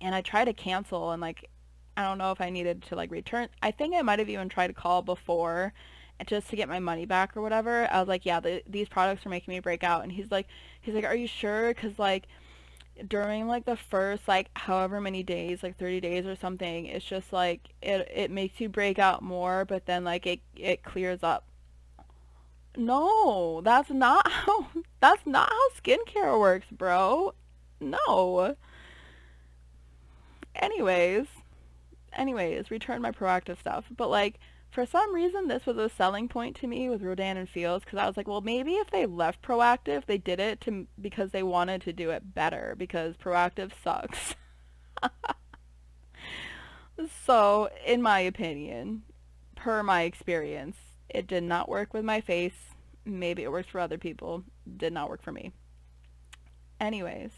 And I tried to cancel, and like I don't know if I needed to like return. I think I might have even tried to call before just to get my money back or whatever. I was like, yeah, these products are making me break out. And he's like, are you sure? Because like during like the first like however many days, like 30 days or something, it's just like it makes you break out more, but then like it clears up. No, that's not how skincare works, bro. No. Anyways, return my Proactive stuff. But like for some reason this was a selling point to me with Rodan and Fields, because I was like, well, maybe if they left Proactive, they did it to because they wanted to do it better, because Proactive sucks. So, in my opinion, per my experience, it did not work with my face. Maybe it works for other people. Did not work for me. Anyways,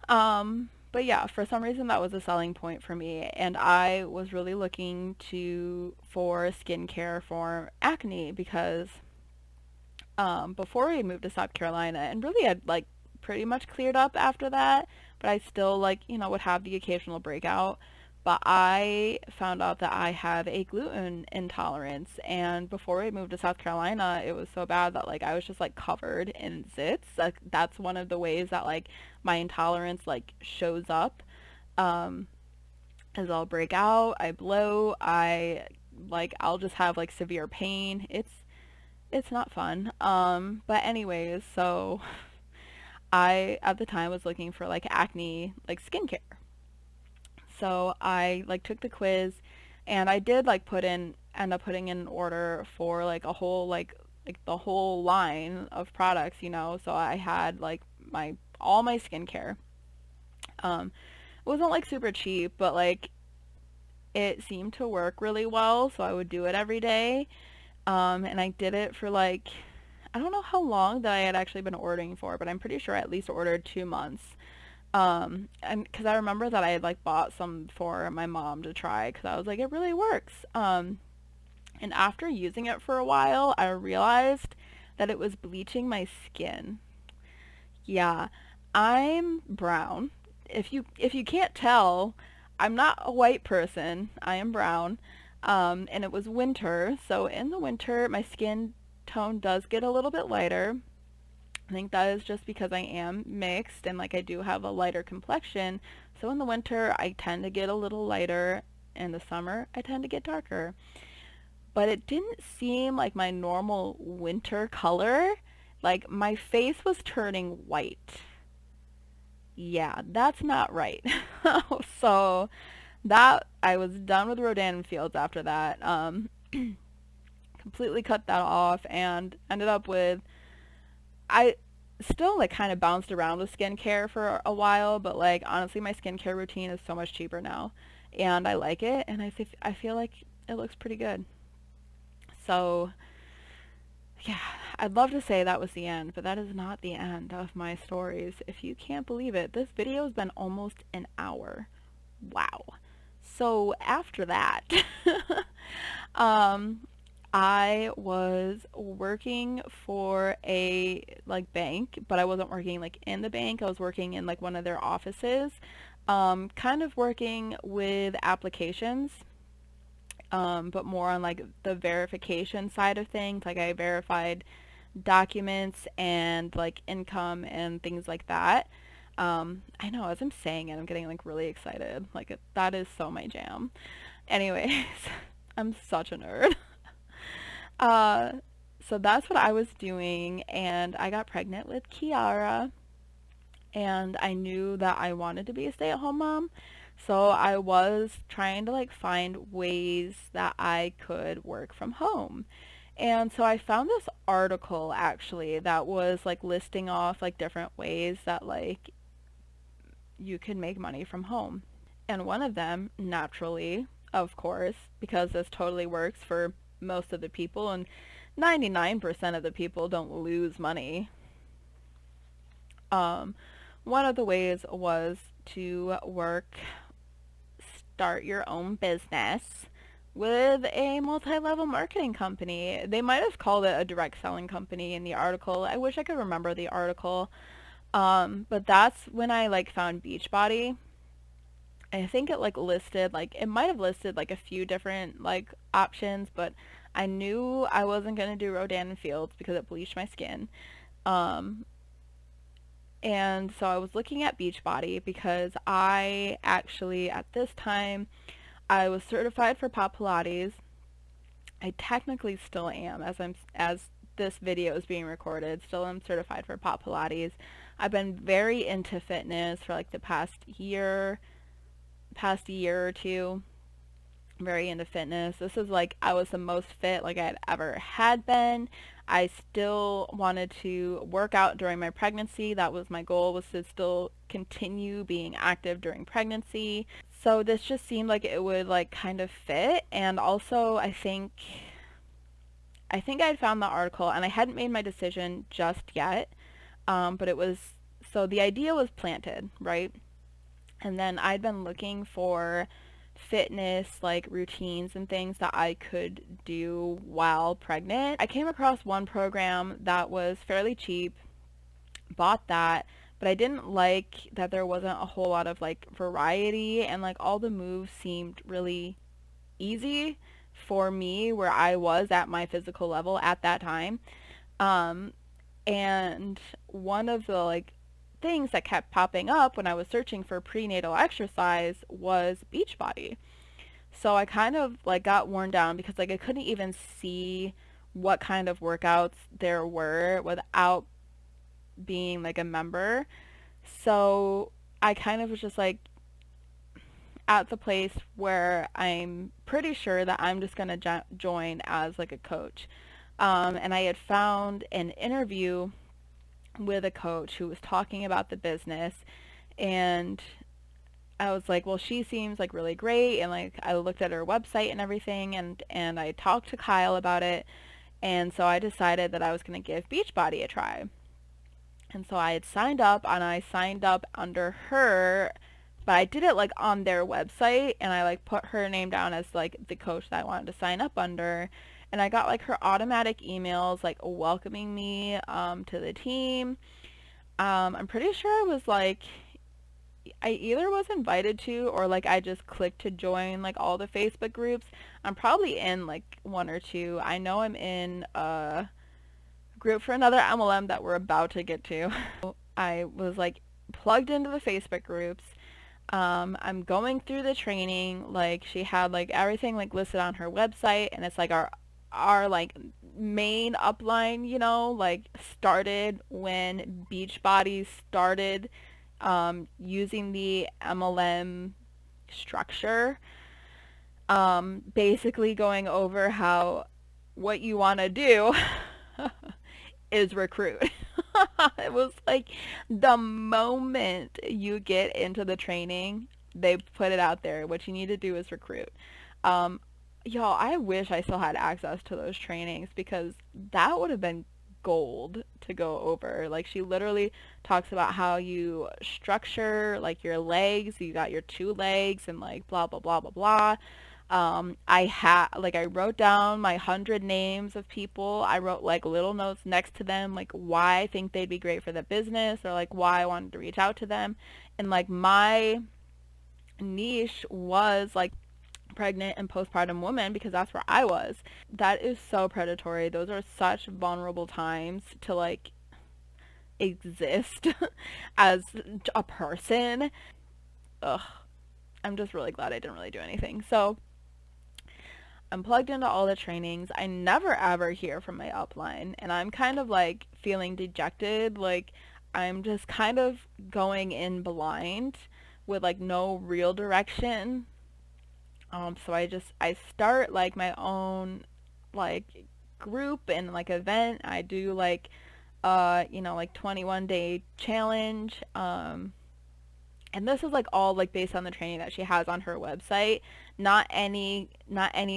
but yeah, for some reason that was a selling point for me, and I was really looking to for skincare for acne because before we moved to South Carolina, and really I'd like pretty much cleared up after that, but I still like, would have the occasional breakout. But I found out that I have a gluten intolerance, and before we moved to South Carolina, it was so bad that like I was just like covered in zits. Like that's one of the ways that like my intolerance like shows up. Um, is I'll break out, I blow, I'll just have like severe pain. It's not fun. But anyways, so I at the time was looking for like acne like skincare. So I like took the quiz, and I did like end up putting in an order for like a whole like the whole line of products, So I had like my all my skincare. It wasn't like super cheap, but like it seemed to work really well, so I would do it every day. And I did it for like I don't know how long that I had actually been ordering for, but I'm pretty sure I at least ordered 2 months. And because I remember that I had like bought some for my mom to try, because I was like, it really works. And after using it for a while, I realized that it was bleaching my skin. Yeah, I'm brown. If you can't tell, I'm not a white person, I am brown. And it was winter, so in the winter my skin tone does get a little bit lighter. I think that is just because I am mixed and like I do have a lighter complexion. So in the winter I tend to get a little lighter. In the summer I tend to get darker. But it didn't seem like my normal winter color. Like my face was turning white. Yeah, that's not right. So that I was done with Rodan and Fields after that. Completely cut that off and ended up with I still like kind of bounced around with skincare for a while, but like honestly my skincare routine is so much cheaper now and I like it and I feel like it looks pretty good. So, yeah, I'd love to say that was the end, but that is not the end of my stories. If you can't believe it, this video has been almost an hour. Wow. So after that, um, I was working for a like bank, but I wasn't working like in the bank. I was working in like one of their offices, kind of working with applications, but more on like the verification side of things. Like I verified documents and like income and things like that. I know as I'm saying it, I'm getting like really excited. Like that is so my jam. Anyways, I'm such a nerd. Uh, so that's what I was doing, and I got pregnant with Kiara, and I knew that I wanted to be a stay-at-home mom. So I was trying to like find ways that I could work from home. And so I found this article actually that was like listing off like different ways that like you can make money from home. And one of them, naturally, of course, because this totally works for most of the people and 99% of the people don't lose money. Um, One of the ways was to start your own business with a multi-level marketing company. They might have called it a direct selling company in the article. I wish I could remember the article. But that's when I like found Beachbody. I think it like listed like it might have listed like a few different like options, but I knew I wasn't gonna do Rodan and Fields because it bleached my skin. Um, and so I was looking at Beachbody because I actually at this time I was certified for Pop Pilates. I technically still am as this video is being recorded. Still am certified for Pop Pilates. I've been very into fitness for like the past year or two. Very into fitness. This is like I was the most fit like I'd ever had been. I still wanted to work out during my pregnancy. That was my goal, was to still continue being active during pregnancy. So this just seemed like it would like kind of fit. And also I think I'd found the article and I hadn't made my decision just yet. But it was, so the idea was planted, right? And then I'd been looking for fitness like routines and things that I could do while pregnant. I came across one program that was fairly cheap, bought that, but I didn't like that there wasn't a whole lot of like variety and like all the moves seemed really easy for me where I was at my physical level at that time. Um, and one of the like things that kept popping up when I was searching for prenatal exercise was Beachbody. So I kind of like got worn down because like I couldn't even see what kind of workouts there were without being like a member. So I kind of was just like at the place where I'm pretty sure that I'm just going to join as like a coach. And I had found an interview with a coach who was talking about the business, and I was like, well, she seems like really great, and like I looked at her website and everything, and I talked to Kyle about it, and so I decided that I was going to give Beachbody a try. And so I had signed up, and I signed up under her, but I did it like on their website, and I like put her name down as like the coach that I wanted to sign up under. And I got like her automatic emails like welcoming me to the team. I'm pretty sure I was like I either was invited to, or like I just clicked to join like all the Facebook groups. I'm probably in like one or two. I know I'm in a group for another MLM that we're about to get to. I was like plugged into the Facebook groups. I'm going through the training. Like she had like everything like listed on her website, and it's like our like main upline, you know, like started when Beachbody started using the MLM structure. Basically going over how what you want to do is recruit. It was like the moment you get into the training, they put it out there. What you need to do is recruit. Um, y'all, I wish I still had access to those trainings because that would have been gold to go over. Like she literally talks about how you structure like your legs. You got your two legs and like blah blah blah blah blah. I wrote down my 100 names of people. I wrote like little notes next to them, like why I think they'd be great for the business or like why I wanted to reach out to them. And like my niche was like pregnant and postpartum women because that's where I was. That is so predatory. Those are such vulnerable times to like exist as a person. Ugh. I'm just really glad I didn't really do anything. So I'm plugged into all the trainings. I never ever hear from my upline, and I'm kind of like feeling dejected. Like I'm just kind of going in blind with like no real direction. So I start like my own like group and like event. I do like like 21-day challenge. And this is like all like based on the training that she has on her website, not any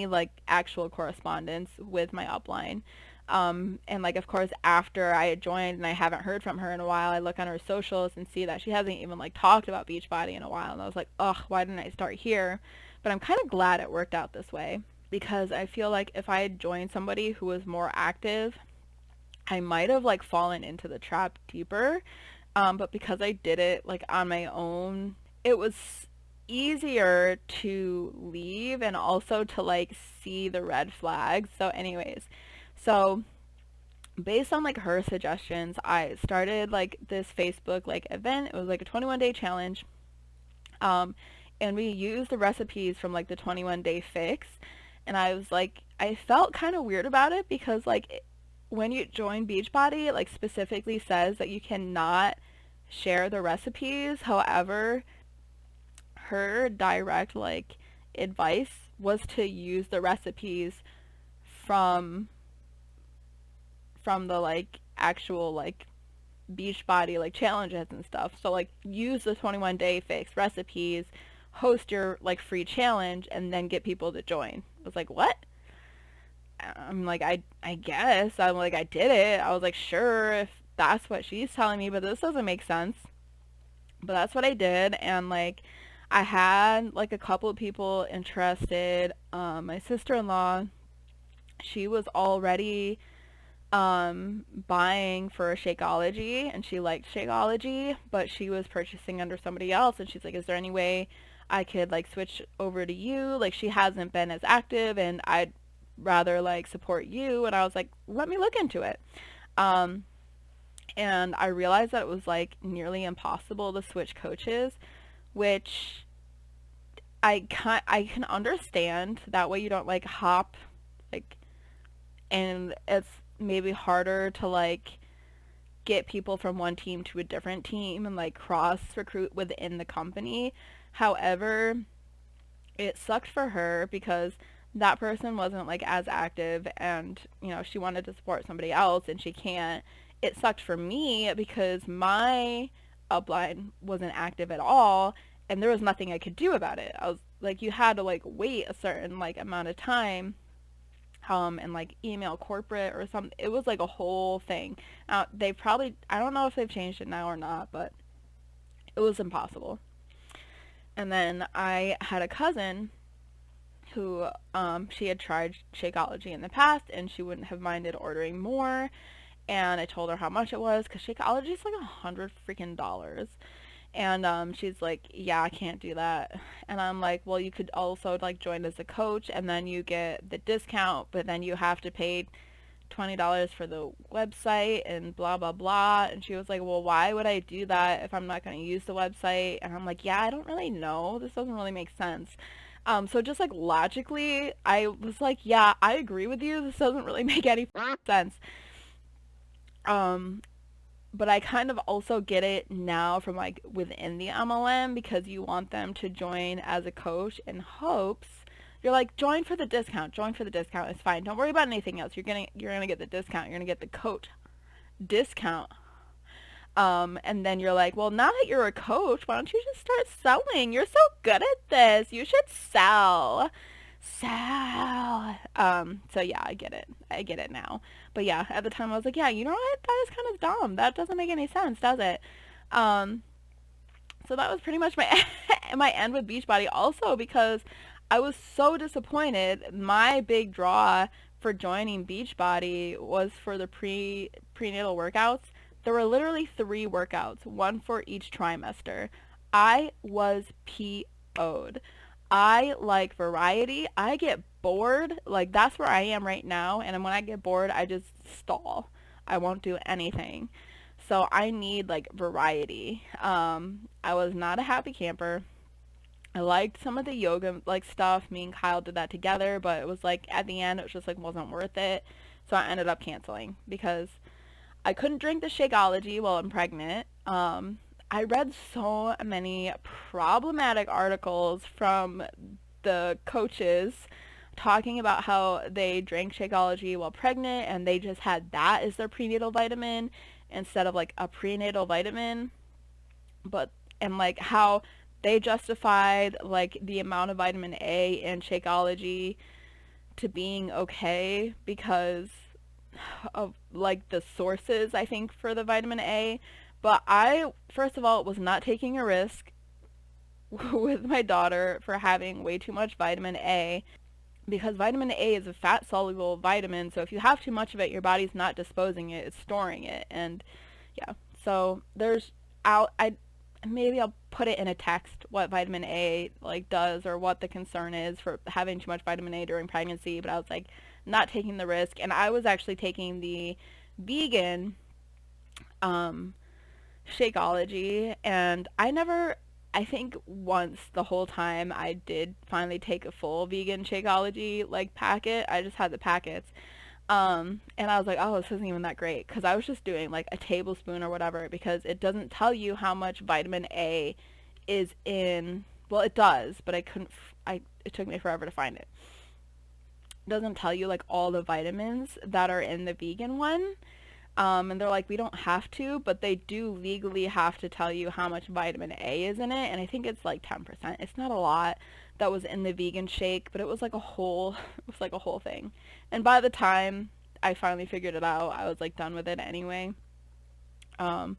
like actual correspondence with my upline. And like of course after I had joined and I haven't heard from her in a while, I look on her socials and see that she hasn't even like talked about Beachbody in a while, and I was like, ugh, why didn't I start here? But I'm kind of glad it worked out this way because I feel like if I had joined somebody who was more active, I might have like fallen into the trap deeper. But because I did it like on my own, it was easier to leave and also to like see the red flags. So anyways, so based on like her suggestions, I started like this Facebook like event. It was like a 21-day challenge. Um, and we used the recipes from like the 21-day fix. And I was like, I felt kind of weird about it because like when you join Beachbody, it like specifically says that you cannot share the recipes. However, her direct like advice was to use the recipes from the like actual like Beachbody like challenges and stuff. So like use the 21-day fix recipes, host your like free challenge, and then get people to join. I was like, what? I'm like, I guess. I'm like, I did it. I was like, sure, if that's what she's telling me, but this doesn't make sense. But that's what I did, and like I had like a couple of people interested. My sister-in-law, she was already buying for Shakeology, and she liked Shakeology, but she was purchasing under somebody else, and she's like, is there any way I could like switch over to you? Like she hasn't been as active, and I'd rather like support you. And I was like, let me look into it. Um, and I realized that it was like nearly impossible to switch coaches, which I can understand. That way you don't like hop like, and it's maybe harder to like get people from one team to a different team and like cross recruit within the company. However, it sucked for her because that person wasn't like as active, and she wanted to support somebody else and she can't. It sucked for me because my upline wasn't active at all, and there was nothing I could do about it. I was like, you had to like wait a certain like amount of time, and like email corporate or something. It was like a whole thing. They probably, I don't know if they've changed it now or not, but it was impossible. And then I had a cousin who she had tried Shakeology in the past, and she wouldn't have minded ordering more. And I told her how much it was because Shakeology is like $100 freaking dollars. And she's like, yeah, I can't do that. And I'm like, well, you could also like join as a coach, and then you get the discount, but then you have to pay $20 for the website and blah blah blah. And she was like, well, why would I do that if I'm not going to use the website? And I'm like, yeah, I don't really know, this doesn't really make sense. So just like logically I was like, yeah, I agree with you, this doesn't really make any sense. um but I kind of also get it now from like within the MLM, because you want them to join as a coach in hopes, you're like, join for the discount, join for the discount, it's fine, don't worry about anything else, you're gonna get the discount, you're gonna get the coach discount. And then you're like, well, now that you're a coach, why don't you just start selling, you're so good at this, you should sell. So yeah, I get it now. But yeah, at the time I was like, yeah, you know what, that is kind of dumb, that doesn't make any sense, does it? um so that was pretty much my my end with Beachbody, also because I was so disappointed. My big draw for joining Beachbody was for the prenatal workouts. There were literally 3 workouts, one for each trimester. I was PO'd. I like variety. I get bored. Like, that's where I am right now. And when I get bored, I just stall. I won't do anything. So I need like variety. I was not a happy camper. I liked some of the yoga like stuff. Me and Kyle did that together, but it was like at the end it was just like wasn't worth it. So I ended up canceling because I couldn't drink the Shakeology while I'm pregnant. I read so many problematic articles from the coaches talking about how they drank Shakeology while pregnant and they just had that as their prenatal vitamin instead of like a prenatal vitamin. But and like how they justified like the amount of vitamin A in Shakeology to being okay because of like the sources, I think, for the vitamin A. But I, first of all, was not taking a risk with my daughter for having way too much vitamin A, because vitamin A is a fat soluble vitamin, so if you have too much of it, your body's not disposing it, it's storing it. And yeah, so there's I maybe I'll put it in a text what vitamin A like does, or what the concern is for having too much vitamin A during pregnancy. But I was like not taking the risk, and I was actually taking the vegan um Shakeology, and I think once the whole time I did finally take a full vegan Shakeology like packet. I just had the packets. And I was like, oh, this isn't even that great, because I was just doing like a tablespoon or whatever, because it doesn't tell you how much vitamin A is in, well, it does, but I couldn't, it took me forever to find it. It doesn't tell you like all the vitamins that are in the vegan one. And they're like, we don't have to, but they do legally have to tell you how much vitamin A is in it, and I think it's like 10%. It's not a lot that was in the vegan shake, but it was like a whole, it was like a whole thing. And by the time I finally figured it out, I was like done with it anyway. Um,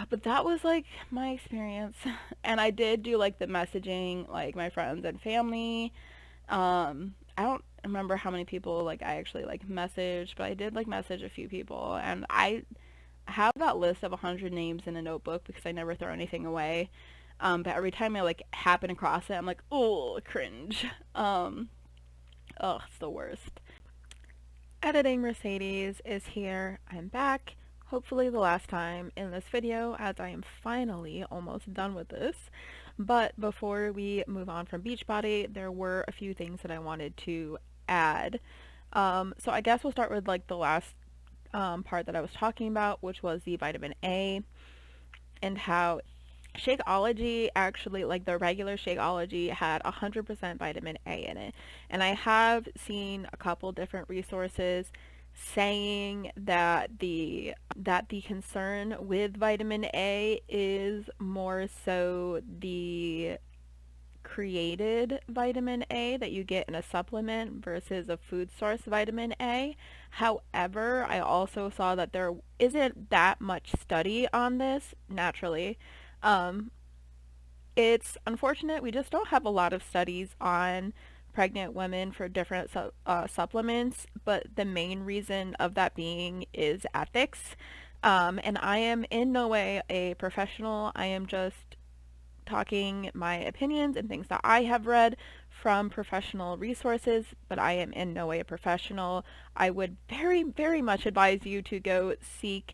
but that was like my experience, and I did do like the messaging, like my friends and family. I don't remember how many people like I actually like messaged, but I did like message a few people, and I have that list of 100 names in a notebook because I never throw anything away. But every time I like happen across it, I'm like, oh, cringe. Oh, it's the worst. Editing Mercedes is here. I'm back. Hopefully the last time in this video, as I am finally almost done with this. But before we move on from Beachbody, there were a few things that I wanted to add. So I guess we'll start with like the last part that I was talking about, which was the vitamin A, and how Shakeology actually, like the regular Shakeology, had 100% vitamin A in it. And I have seen a couple different resources saying that the concern with vitamin A is more so the created vitamin A that you get in a supplement versus a food source vitamin A. However, I also saw that there isn't that much study on this naturally. Um, it's unfortunate, we just don't have a lot of studies on pregnant women for different supplements, but the main reason of that being is ethics. And I am in no way a professional. I am just talking my opinions and things that I have read from professional resources, but I am in no way a professional. I would very, very much advise you to go seek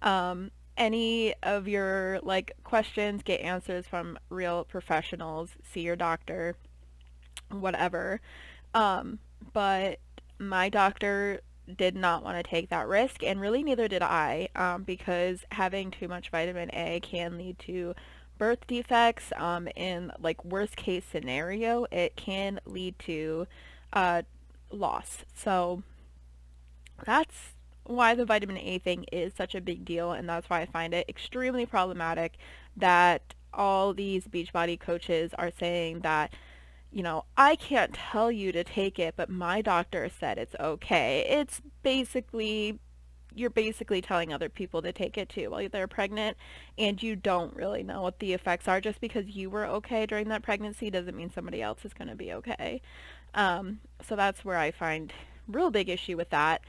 any of your like questions, get answers from real professionals, see your doctor, whatever. Um, but my doctor did not want to take that risk, and really neither did I, because having too much vitamin A can lead to birth defects. In like worst case scenario, it can lead to uh, loss. So that's why the vitamin A thing is such a big deal, and that's why I find it extremely problematic that all these Beachbody coaches are saying that, I can't tell you to take it, but my doctor said it's okay. It's basically, you're basically telling other people to take it too while they're pregnant, and you don't really know what the effects are. Just because you were okay during that pregnancy doesn't mean somebody else is going to be okay. So that's where I find real big issue with that.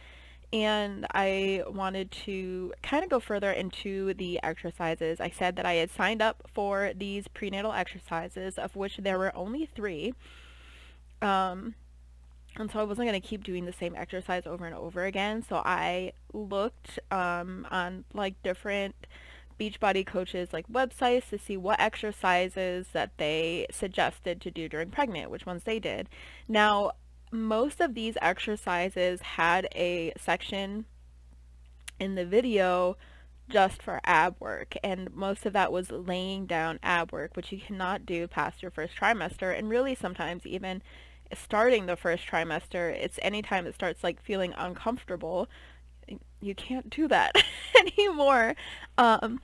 And I wanted to kind of go further into the exercises. I said that I had signed up for these prenatal exercises, of which there were only 3. Um, and so I wasn't going to keep doing the same exercise over and over again. So I looked on like different Beachbody coaches like websites to see what exercises that they suggested to do during pregnant, which ones they did. Now, most of these exercises had a section in the video just for ab work, and most of that was laying down ab work, which you cannot do past your first trimester, and really sometimes even starting the first trimester. It's anytime it starts like feeling uncomfortable, you can't do that anymore. And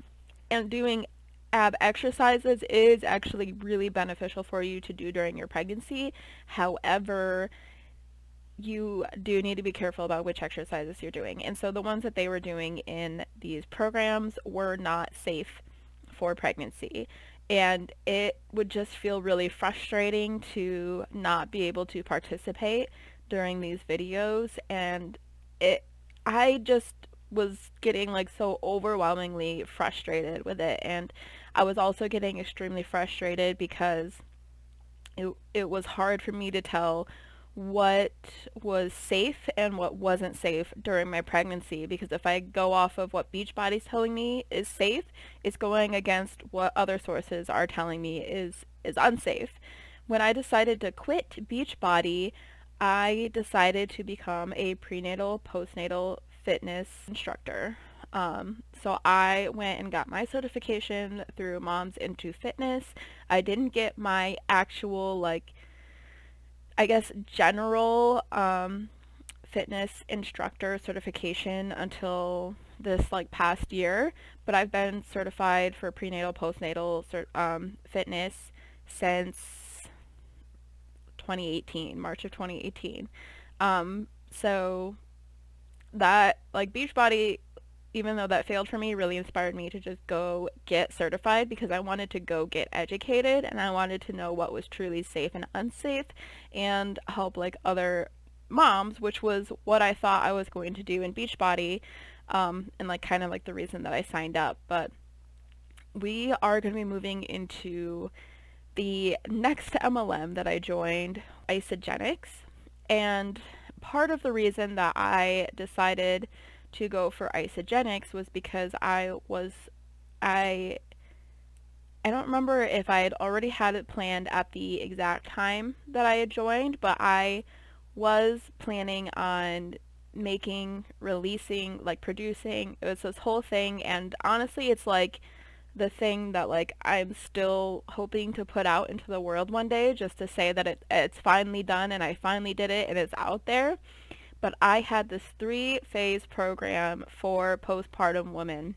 doing ab exercises is actually really beneficial for you to do during your pregnancy. However, you do need to be careful about which exercises you're doing. And so the ones that they were doing in these programs were not safe for pregnancy. And it would just feel really frustrating to not be able to participate during these videos. And I just was getting like so overwhelmingly frustrated with it. And I was also getting extremely frustrated because it was hard for me to tell what was safe and what wasn't safe during my pregnancy, because if I go off of what Beachbody's telling me is safe, it's going against what other sources are telling me is unsafe. When I decided to quit Beachbody, I decided to become a prenatal postnatal fitness instructor. So I went and got my certification through Moms Into Fitness. I didn't get my actual like, I guess, general fitness instructor certification until this like past year, but I've been certified for prenatal postnatal fitness since 2018, March of 2018. So that like Beachbody, even though that failed for me, really inspired me to just go get certified, because I wanted to go get educated and I wanted to know what was truly safe and unsafe and help like other moms, which was what I thought I was going to do in Beachbody, and like kind of like the reason that I signed up. But we are going to be moving into the next MLM that I joined, Isogenics, and part of the reason that I decided to go for Isogenics was because I don't remember if I had already had it planned at the exact time that I had joined, but I was planning on releasing, like producing. It was this whole thing, and honestly, it's like the thing that like I'm still hoping to put out into the world one day, just to say that it's finally done and I finally did it and it's out there. But I had this 3-phase program for postpartum women.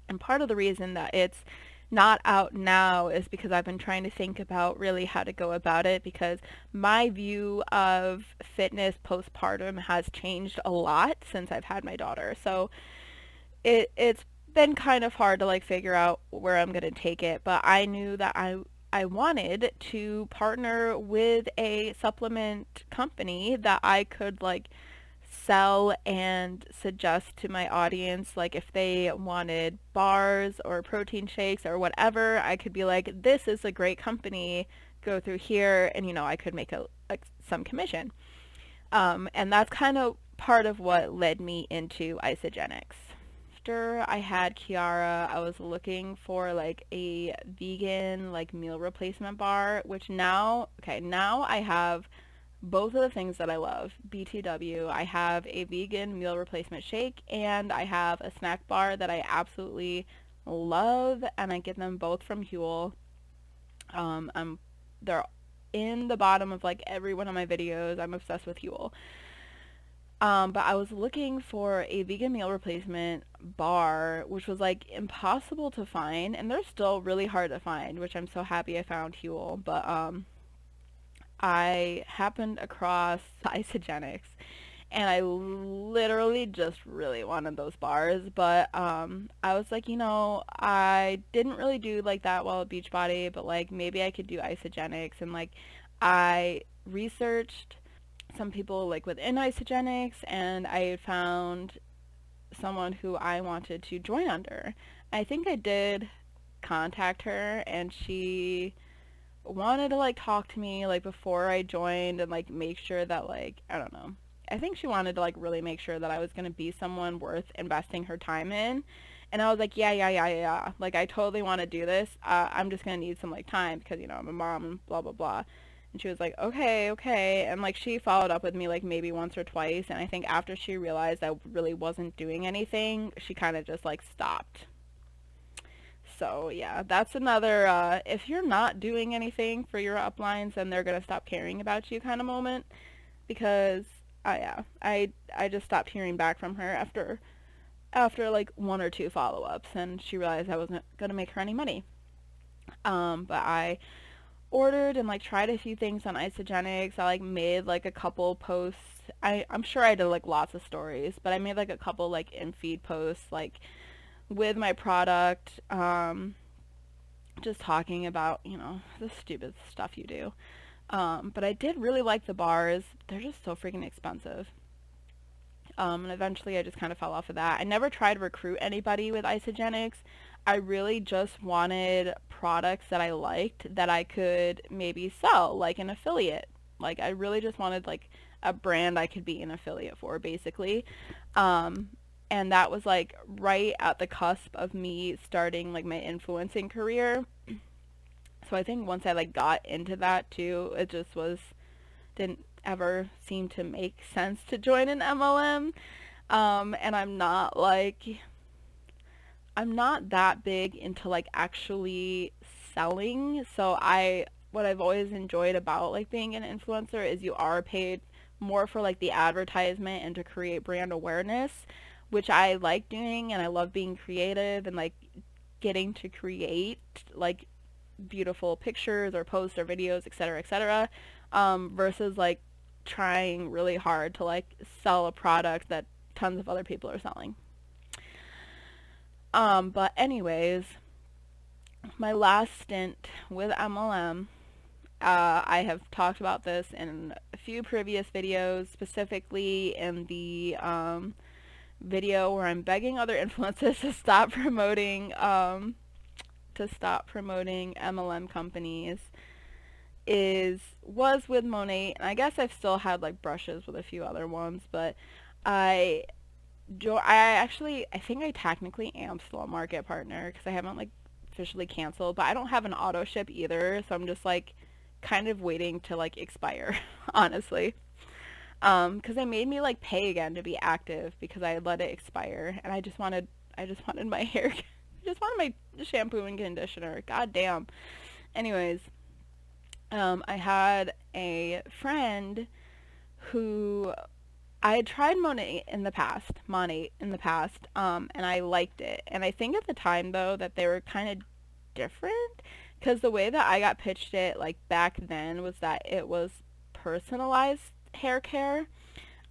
And part of the reason that it's not out now is because I've been trying to think about really how to go about it, because my view of fitness postpartum has changed a lot since I've had my daughter. So it's been kind of hard to like figure out where I'm going to take it, but I knew that I wanted to partner with a supplement company that I could like sell and suggest to my audience, like if they wanted bars or protein shakes or whatever, I could be like, this is a great company, go through here, and I could make some commission. And that's kind of part of what led me into isogenics. After I had Kiara, I was looking for like a vegan like meal replacement bar, which now I have both of the things that I love. BTW, I have a vegan meal replacement shake and I have a snack bar that I absolutely love, and I get them both from Huel. They're in the bottom of like every one of my videos. I'm obsessed with Huel. But I was looking for a vegan meal replacement bar, which was like impossible to find, and they're still really hard to find, which I'm so happy I found Huel. But I happened across isogenics, and I literally just really wanted those bars. But I was like, I didn't really do like that well at Beachbody, but like maybe I could do isogenics, and like I researched some people like within isogenics, and I found someone who I wanted to join under. I think I did contact her, and she wanted to like talk to me like before I joined and like make sure that like, I don't know, I think she wanted to like really make sure that I was going to be someone worth investing her time in. And I was like, yeah, like I totally want to do this. I'm just going to need some like time because I'm a mom and blah blah blah. And she was like, okay. And like she followed up with me like maybe once or twice, and I think after she realized I really wasn't doing anything, she kind of just like stopped. So yeah, that's another if you're not doing anything for your uplines, then they're gonna stop caring about you kind of moment. Because I just stopped hearing back from her after like one or two follow-ups, and she realized I wasn't gonna make her any money. But I ordered and like tried a few things on isogenics. I like made like a couple posts. I'm sure I did like lots of stories, but I made like a couple like in feed posts like with my product, just talking about the stupid stuff you do. But I did really like the bars. They're just so freaking expensive. And eventually I just kind of fell off of that. I never tried to recruit anybody with isogenics. I really just wanted products that I liked that I could maybe sell, like an affiliate. Like I really just wanted like a brand I could be an affiliate for, basically. And that was like right at the cusp of me starting like my influencing career. So I think once I like got into that too, it just didn't ever seem to make sense to join an MLM. And I'm not that big into like actually selling. So what I've always enjoyed about like being an influencer is you are paid more for like the advertisement and to create brand awareness, which I like doing, and I love being creative and like getting to create like beautiful pictures or posts or videos, etc., versus like trying really hard to like sell a product that tons of other people are selling. But anyways, my last stint with MLM, I have talked about this in a few previous videos, specifically in the video where I'm begging other influencers to stop promoting MLM companies. Was with Monet, and I guess I've still had like brushes with a few other ones, but I think I technically am still a market partner because I haven't like officially canceled, but I don't have an auto ship either, so I'm just like kind of waiting to like expire, honestly. Because they made me like pay again to be active because I had let it expire, and I just wanted my hair, I just wanted my shampoo and conditioner. God damn. Anyways, I had a friend who I had tried Monat in the past, and I liked it. And I think at the time though that they were kind of different, because the way that I got pitched it like back then was that it was personalized hair care.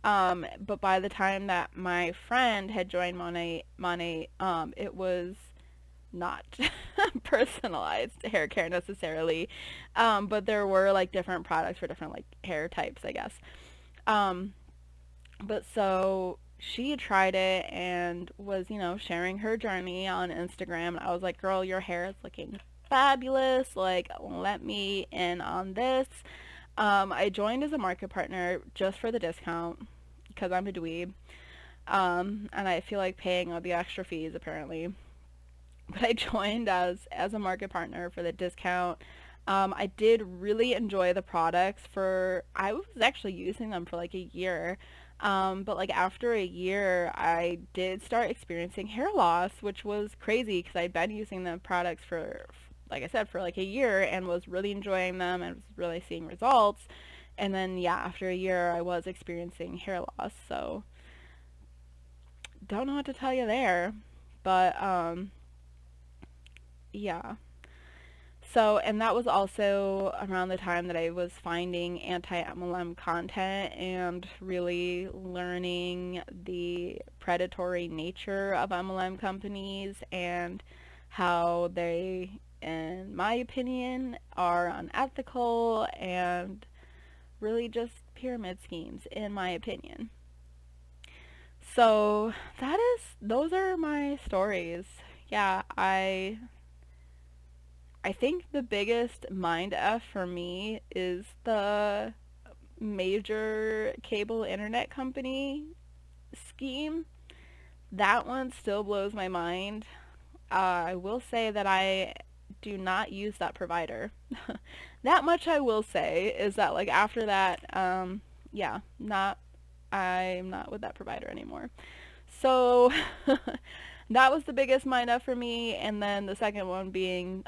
But by the time that my friend had joined Monat, it was not personalized hair care necessarily. But there were like different products for different like hair types, I guess. But so she tried it and was, sharing her journey on Instagram. I was like, girl, your hair is looking fabulous. Like, let me in on this. I joined as a market partner just for the discount because I'm a dweeb. And I feel like paying all the extra fees apparently. But I joined as a market partner for the discount. I did really enjoy the products I was actually using them for like a year. But like after a year, I did start experiencing hair loss, which was crazy because I'd been using the products for, like I said, for like a year and was really enjoying them and was really seeing results. And then, yeah, after a year, I was experiencing hair loss. So, don't know what to tell you there. But, yeah. So, and that was also around the time that I was finding anti-MLM content and really learning the predatory nature of MLM companies and how they, in my opinion, are unethical and really just pyramid schemes, in my opinion. So, those are my stories. Yeah, I think the biggest mind F for me is the major cable internet company scheme. That one still blows my mind. I will say that I do not use that provider. That much I will say is that like after that, yeah, not I'm not with that provider anymore. So that was the biggest mind up for me, and then the second one being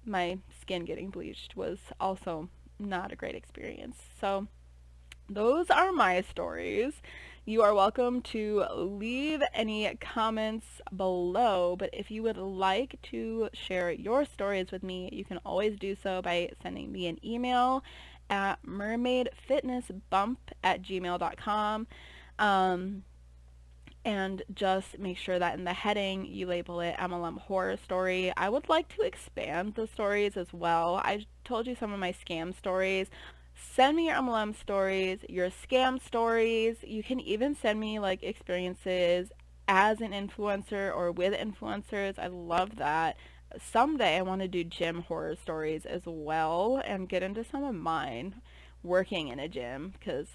my skin getting bleached was also not a great experience. So those are my stories. You are welcome to leave any comments below, but if you would like to share your stories with me, you can always do so by sending me an email at mermaidfitnessbump@gmail.com. And just make sure that in the heading you label it MLM Horror Story. I would like to expand the stories as well. I told you some of my scam stories. Send me your MLM stories, your scam stories. You can even send me like experiences as an influencer or with influencers. I love that. Someday I want to do gym horror stories as well and get into some of mine working in a gym because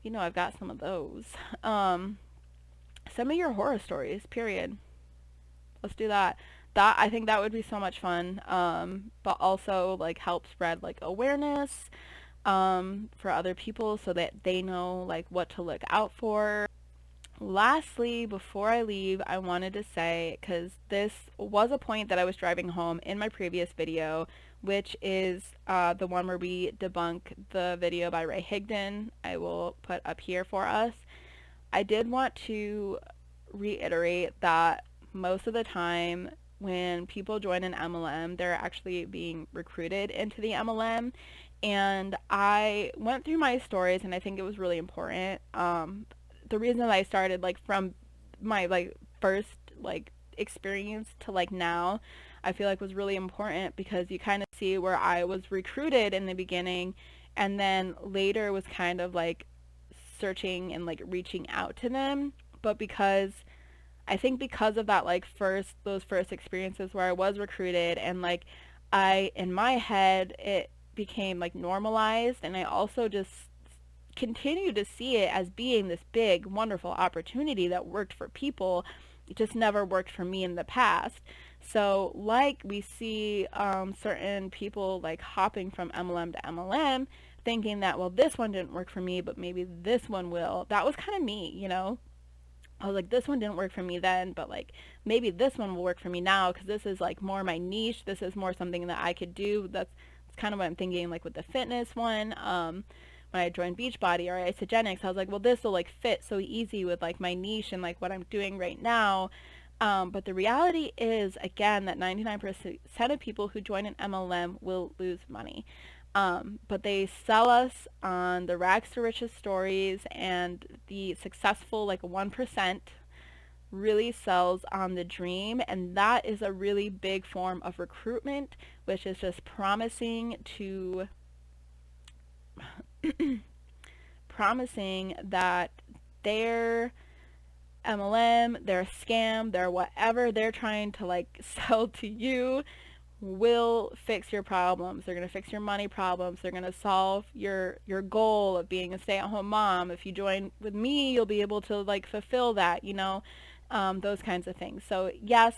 I've got some of those. Send me your horror stories, period. Let's do that. I think that would be so much fun. But also like help spread like awareness for other people so that they know like what to look out for. Lastly, before I leave, I wanted to say, because this was a point that I was driving home in my previous video, which is the one where we debunk the video by Ray Higdon. I will put up here for us. I did want to reiterate that most of the time when people join an MLM, they're actually being recruited into the MLM. And I went through my stories, and I think it was really important. The reason that I started like from my like first like experience to like now, I feel like was really important because you kind of see where I was recruited in the beginning, and then later was kind of like searching and like reaching out to them. But I think because of that like those first experiences where I was recruited and like in my head it became like normalized, and I also just continue to see it as being this big wonderful opportunity that worked for people. It just never worked for me in the past. So like we see certain people like hopping from MLM to MLM thinking that, well, this one didn't work for me, but maybe this one will. That was kind of me. I was like, this one didn't work for me then, but like maybe this one will work for me now because this is like more my niche. This is more something that I could do. That's kind of what I'm thinking like with the fitness one. When I joined Beachbody or Isogenics, I was like, well, this will like fit so easy with like my niche and like what I'm doing right now. But the reality is, again, that 99% of people who join an MLM will lose money. But they sell us on the rags to riches stories, and the successful like 1% really sells on the dream, and that is a really big form of recruitment, which is just promising that their MLM, their scam, their whatever they're trying to like sell to you will fix your problems. They're going to fix your money problems. They're going to solve your goal of being a stay-at-home mom. If you join with me, you'll be able to like fulfill that, you know, those kinds of things. So yes,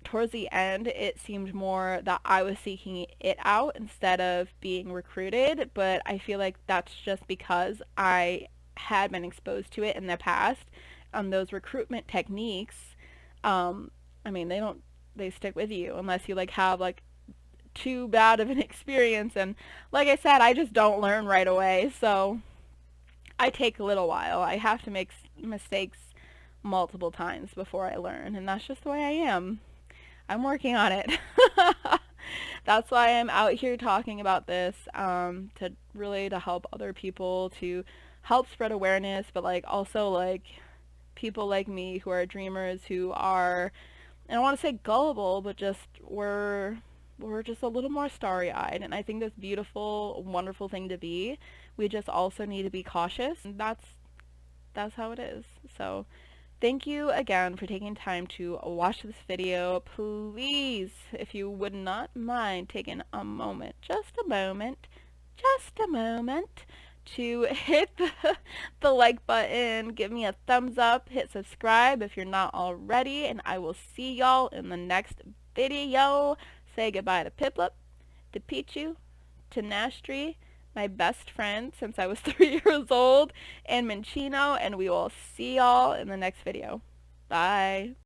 towards the end, it seemed more that I was seeking it out instead of being recruited, but I feel like that's just because I had been exposed to it in the past. Those recruitment techniques, I mean, they stick with you unless you like have like too bad of an experience. And like I said, I just don't learn right away, so I take a little while. I have to make mistakes multiple times before I learn, and that's just the way I am. I'm working on it. That's why I'm out here talking about this, to really to help other people, to help spread awareness, but like also like people like me who are dreamers, who are, and I don't want to say gullible, but just we're just a little more starry-eyed, and I think that's beautiful, wonderful thing to be. We just also need to be cautious, and that's how it is. So thank you again for taking time to watch this video. Please, if you would not mind taking a moment, just a moment, to hit the like button, give me a thumbs up, hit subscribe if you're not already, and I will see y'all in the next video. Say goodbye to Piplup, to Pichu, to Nastri, my best friend since I was 3 years old, and Minchino, and we will see y'all in the next video. Bye.